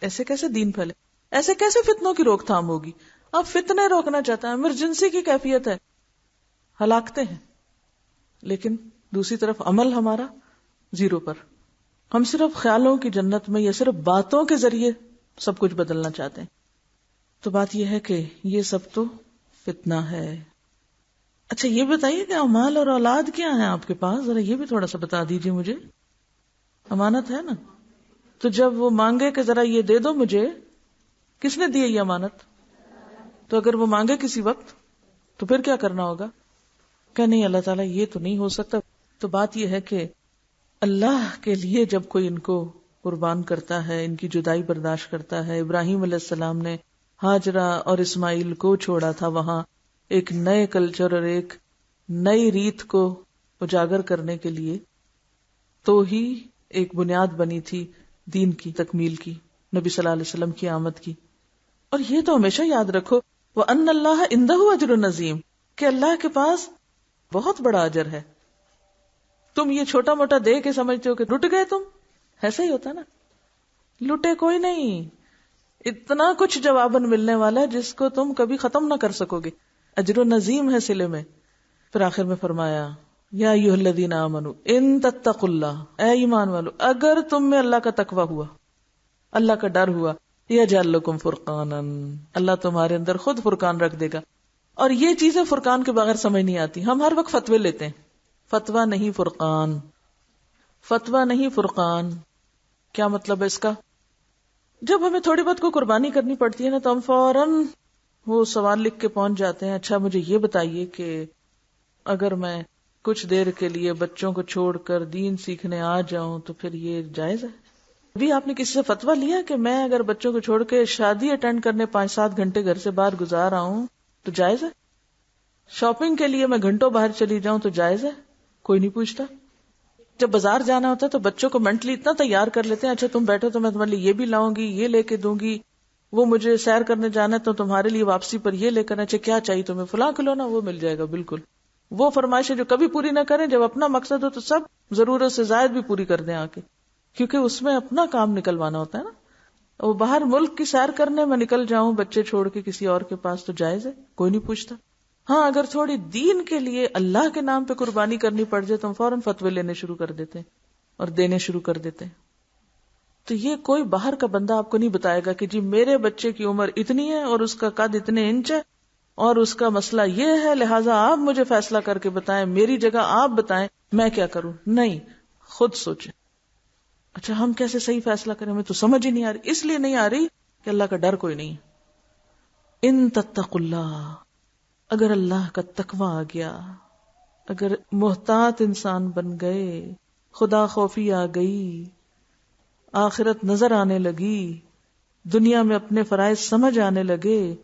ایسے کیسے دین پھیلے؟ ایسے کیسے فتنوں کی روک تھام ہوگی؟ اب فتنے روکنا چاہتا ہے، ایمرجنسی کی کیفیت ہے، ہلاکتے ہیں، لیکن دوسری طرف عمل ہمارا زیرو پر. ہم صرف خیالوں کی جنت میں یا صرف باتوں کے ذریعے سب کچھ بدلنا چاہتے ہیں. تو بات یہ ہے کہ یہ سب تو فتنہ ہے. اچھا یہ بتائیے کہ اعمال اور اولاد کیا ہیں آپ کے پاس؟ ذرا یہ بھی تھوڑا سا بتا دیجیے مجھے. امانت ہے نا، تو جب وہ مانگے کہ ذرا یہ دے دو مجھے، کس نے دی یہ امانت؟ تو اگر وہ مانگے کسی وقت تو پھر کیا کرنا ہوگا؟ کہ نہیں اللہ تعالیٰ یہ تو نہیں ہو سکتا. تو بات یہ ہے کہ اللہ کے لیے جب کوئی ان کو قربان کرتا ہے، ان کی جدائی برداشت کرتا ہے. ابراہیم علیہ السلام نے ہاجرہ اور اسماعیل کو چھوڑا تھا وہاں ایک نئے کلچر اور ایک نئی ریت کو اجاگر کرنے کے لیے، تو ہی ایک بنیاد بنی تھی دین کی تکمیل کی، نبی صلی اللہ علیہ وسلم کی آمد کی. اور یہ تو ہمیشہ یاد رکھو، وَأَنَّ اللَّهَ عِندَهُ أَجْرٌ عَظِيمٌ، کہ اللہ کے پاس بہت بڑا اجر ہے. تم یہ چھوٹا موٹا دے کے سمجھتے ہو کہ لٹ گئے تم، ایسا ہی ہوتا نا، لٹے کوئی نہیں، اتنا کچھ جواباً ملنے والا ہے جس کو تم کبھی ختم نہ کر سکو گے. اجر نظیم ہے صلے میں. پھر آخر میں فرمایا یا ایھا الذین آمنوا ان تتقوا اللہ، اے ایمان والو اگر تم میں اللہ کا تقوی ہوا، اللہ کا ڈر ہوا، یجعل لکم فرقانا، اللہ تمہارے اندر خود فرقان رکھ دے گا. اور یہ چیزیں فرقان کے بغیر سمجھ نہیں آتی. ہم ہر وقت فتوے لیتے ہیں، فتویٰ نہیں فرقان، فتویٰ نہیں فرقان. کیا مطلب ہے اس کا؟ جب ہمیں تھوڑی بہت کو قربانی کرنی پڑتی ہے نا تو ہم فوراً وہ سوال لکھ کے پہنچ جاتے ہیں، اچھا مجھے یہ بتائیے کہ اگر میں کچھ دیر کے لیے بچوں کو چھوڑ کر دین سیکھنے آ جاؤں تو پھر یہ جائز ہے؟ ابھی آپ نے کسی سے فتویٰ لیا کہ میں اگر بچوں کو چھوڑ کے شادی اٹینڈ کرنے 5-7 گھنٹے گھر سے باہر گزار آؤں تو جائز ہے؟ شاپنگ کے لیے میں گھنٹوں باہر چلی جاؤں تو جائز ہے؟ کوئی نہیں پوچھتا. جب بازار جانا ہوتا ہے تو بچوں کو مینٹلی اتنا تیار کر لیتے ہیں، اچھا تم بیٹھو تو میں تمہارے لیے یہ بھی لاؤں گی، یہ لے کے دوں گی، وہ مجھے سیر کرنے جانا ہے تو تمہارے لیے واپسی پر یہ لے کر اچھا کیا چاہیے تمہیں، فلاں کھلونا، وہ مل جائے گا. بالکل وہ فرمائشیں جو کبھی پوری نہ کریں، جب اپنا مقصد ہو تو سب ضرورت سے زائد بھی پوری کر دیں آ کے، کیونکہ اس میں اپنا کام نکلوانا ہوتا ہے نا. وہ باہر ملک کی سیر کرنے میں نکل جاؤں بچے چھوڑ کے کسی اور کے پاس تو جائز ہے، کوئی نہیں پوچھتا. ہاں اگر تھوڑی دین کے لیے اللہ کے نام پہ قربانی کرنی پڑ جائے تو ہم فوراً فتوے لینے شروع کر دیتے ہیں اور دینے شروع کر دیتے ہیں. تو یہ کوئی باہر کا بندہ آپ کو نہیں بتائے گا کہ جی میرے بچے کی عمر اتنی ہے اور اس کا قد اتنے انچ ہے اور اس کا مسئلہ یہ ہے، لہٰذا آپ مجھے فیصلہ کر کے بتائیں، میری جگہ آپ بتائیں میں کیا کروں. نہیں، خود سوچیں. اچھا ہم کیسے صحیح فیصلہ کریں، ہمیں تو سمجھ ہی نہیں آ رہی. اس لیے نہیں آ رہی کہ اللہ کا ڈر کوئی نہیں ہے. ان تتقوا اللہ، اگر اللہ کا تقوی آ گیا، اگر محتاط انسان بن گئے، خدا خوفی آ گئی، آخرت نظر آنے لگی، دنیا میں اپنے فرائض سمجھ آنے لگے،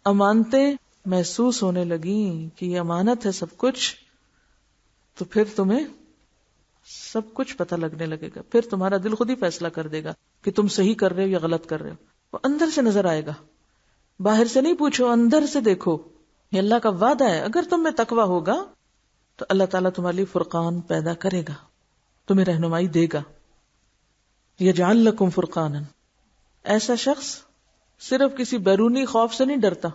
امانتیں محسوس ہونے لگیں کہ یہ امانت ہے سب کچھ، تو پھر تمہیں سب کچھ پتہ لگنے لگے گا. پھر تمہارا دل خود ہی فیصلہ کر دے گا کہ تم صحیح کر رہے ہو یا غلط کر رہے ہو. وہ اندر سے نظر آئے گا، باہر سے نہیں پوچھو، اندر سے دیکھو. یہ اللہ کا وعدہ ہے، اگر تم میں تقوی ہوگا تو اللہ تعالیٰ تمہارے لیے فرقان پیدا کرے گا، تمہیں رہنمائی دے گا. یجعل لکم فرقانا. ایسا شخص صرف کسی بیرونی خوف سے نہیں ڈرتا،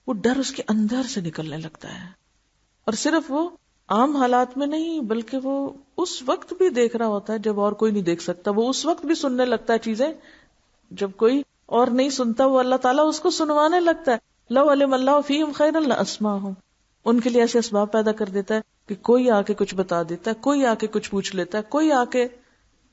وہ ڈر اس کے اندر سے نکلنے لگتا ہے. اور صرف وہ عام حالات میں نہیں، بلکہ وہ اس وقت بھی دیکھ رہا ہوتا ہے جب اور کوئی نہیں دیکھ سکتا. وہ اس وقت بھی سننے لگتا ہے چیزیں جب کوئی اور نہیں سنتا، وہ اللہ تعالیٰ اس کو سنوانے لگتا ہے. لو علم اللہ فیہم خیرا لاسمعہم. ان کے لیے ایسے اسباب پیدا کر دیتا ہے کہ کوئی آ کے کچھ بتا دیتا ہے، کوئی آ کے کچھ پوچھ لیتا ہے، کوئی آ کے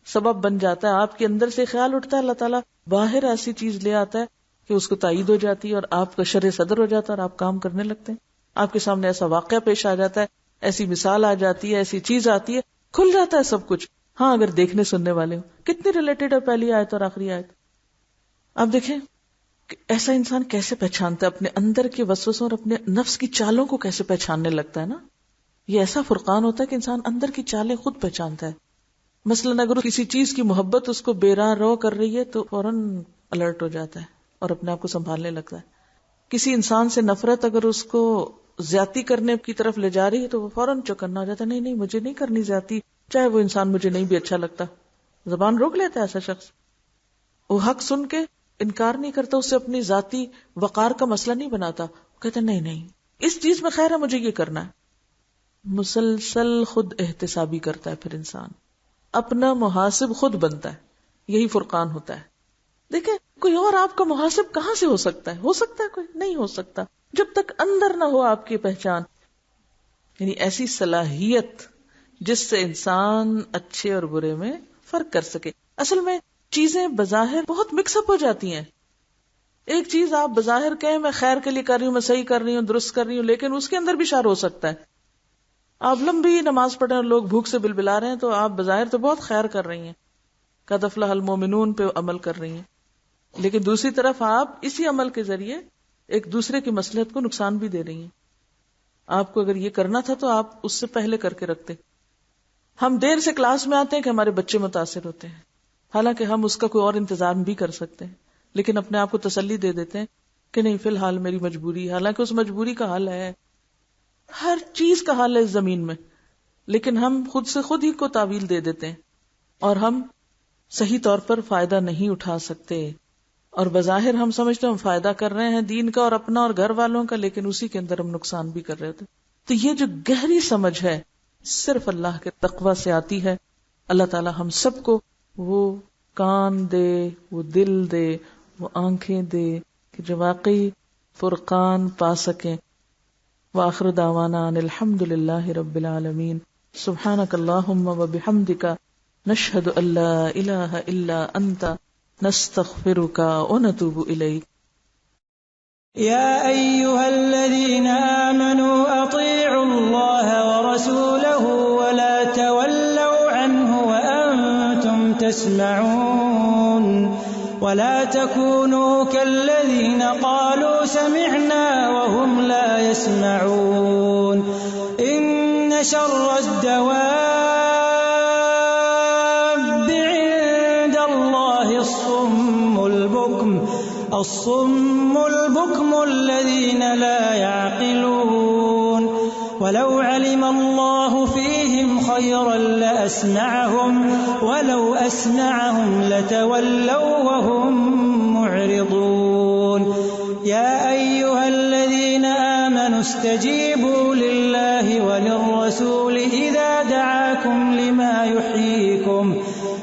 سبب بن جاتا ہے. آپ کے اندر سے خیال اٹھتا ہے، اللہ تعالیٰ باہر ایسی چیز لے آتا ہے کہ اس کو تائید ہو جاتی ہے اور آپ کا شرح صدر ہو جاتا ہے اور آپ کام کرنے لگتے ہیں. آپ کے سامنے ایسا واقعہ پیش آ جاتا ہے، ایسی مثال آ جاتی ہے، ایسی چیز آتی ہے، کھل جاتا ہے سب کچھ. ہاں اگر دیکھنے سننے والے ہو. کتنی ریلیٹڈ ہے پہلی آیت اور آخری آیت. آپ دیکھیں کہ ایسا انسان کیسے پہچانتا ہے اپنے اندر کے وسوسوں اور اپنے نفس کی چالوں کو کیسے پہچاننے لگتا ہے نا. یہ ایسا فرقان ہوتا ہے کہ انسان اندر کی چالیں خود پہچانتا ہے. مثلاً اگر کسی چیز کی محبت اس کو بے راہ رو کر رہی ہے تو فوراً الرٹ ہو جاتا ہے اور اپنے آپ کو سنبھالنے لگتا ہے. کسی انسان سے نفرت اگر اس کو زیادتی کرنے کی طرف لے جا رہی ہے تو وہ فوراً چوکنا ہو جاتا ہے، نہیں مجھے نہیں کرنی زیادتی، چاہے وہ انسان مجھے نہیں بھی اچھا لگتا. زبان روک لیتا ہے ایسا شخص. وہ حق سن کے انکار نہیں کرتا، اسے اپنی ذاتی وقار کا مسئلہ نہیں بناتا. وہ کہتا ہے نہیں اس چیز میں خیر ہے، مجھے یہ کرنا ہے. مسلسل خود احتسابی کرتا ہے، پھر انسان اپنا محاسب خود بنتا ہے. یہی فرقان ہوتا ہے. دیکھیں کوئی اور آپ کا محاسب کہاں سے ہو سکتا ہے کوئی نہیں ہو سکتا جب تک اندر نہ ہو آپ کی پہچان. یعنی ایسی صلاحیت جس سے انسان اچھے اور برے میں فرق کر سکے. اصل میں چیزیں بظاہر بہت مکس اپ ہو جاتی ہیں. ایک چیز آپ بظاہر کہیں میں خیر کے لیے کر رہی ہوں، میں صحیح کر رہی ہوں، درست کر رہی ہوں، لیکن اس کے اندر بھی شر ہو سکتا ہے. آپ لمبی نماز پڑھ رہے ہیں اور لوگ بھوک سے بلبلا رہے ہیں تو آپ بظاہر تو بہت خیر کر رہی ہیں، قد افلح المومنون پہ عمل کر رہی ہیں، لیکن دوسری طرف آپ اسی عمل کے ذریعے ایک دوسرے کی مصلحت کو نقصان بھی دے رہی ہیں. آپ کو اگر یہ کرنا تھا تو آپ اس سے پہلے کر کے رکھتے. ہم دیر سے کلاس میں آتے ہیں کہ ہمارے بچے متاثر ہوتے ہیں، حالانکہ ہم اس کا کوئی اور انتظام بھی کر سکتے ہیں، لیکن اپنے آپ کو تسلی دے دیتے ہیں کہ نہیں فی الحال میری مجبوری، حالانکہ اس مجبوری کا حل ہے، ہر چیز کا حل ہے اس زمین میں، لیکن ہم خود سے خود ہی کو تعویل دے دیتے ہیں اور ہم صحیح طور پر فائدہ نہیں اٹھا سکتے. اور بظاہر ہم سمجھتے ہیں ہم فائدہ کر رہے ہیں دین کا اور اپنا اور گھر والوں کا، لیکن اسی کے اندر ہم نقصان بھی کر رہے ہوتے. تو یہ جو گہری سمجھ ہے صرف اللہ کے تقوی سے آتی ہے. اللہ تعالی ہم سب کو وہ کان دے، وہ دل دے، وہ آنکھیں دے کہ جو واقعی فرقان پا سکیں. وآخر دعوانا ان الحمد للہ رب العالمین. سبحانک اللہم وبحمدک نشہد ان لا الہ الا انت نستغفرک ونتوب الیک. يا أيها الذين آمنوا أطيعوا الله ورسوله ولا تولوا عنه وأنتم تسمعون ولا تكونوا كالذين قالوا سمعنا وهم لا يسمعون إن شر الدواب عند الله الصم البكم الصم البكم الذين لا يعقلون ولو علم الله فيهم خيرا لأسمعهم ولو أسمعهم لتولوا وهم معرضون يا أيها الذين آمنوا استجيبوا لله وللرسول إذا دعاكم لما يحييكم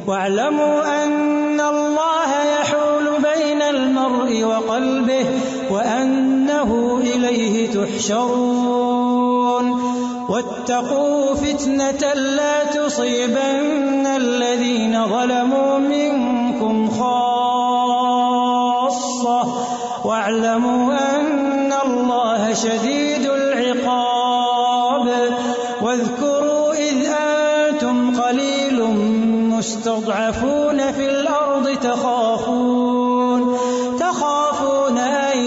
واعلموا أن الله يحول بين المرء وقلبه وأنه إليه تحشرون واتقوا فتنة لا تصيبن الذين ظلموا منكم خاصة واعلموا أن الله شديد العقاب واذكروا إذ أنتم قليل مستضعفون في الأرض تخافون أن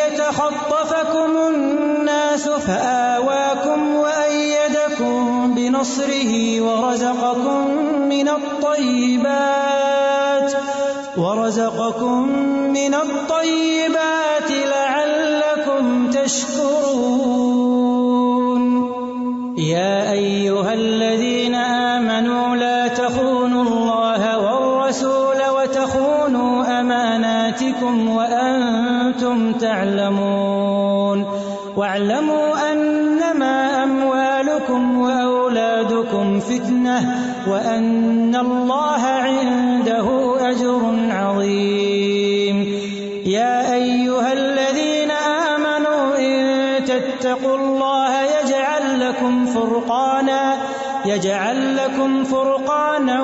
يتخطفكم الناس فآواكم وأيدكم بنصره ورزقكم من الطيبات لعلكم تشكرون يا أيها الذين آمنوا لا تخونوا الله والرسول وتخونوا أماناتكم وأنتم تعلمون واعلموا أنما أموالكم وأولادكم فتنة وأن الله عنده أجر عظيم يا أيها الذين آمنوا إن تتقوا الله يجعل لكم فرقانا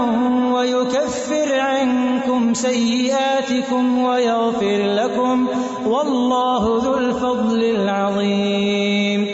ويكفر عنكم سيئاتكم ويغفر لكم والله ذو الفضل العظيم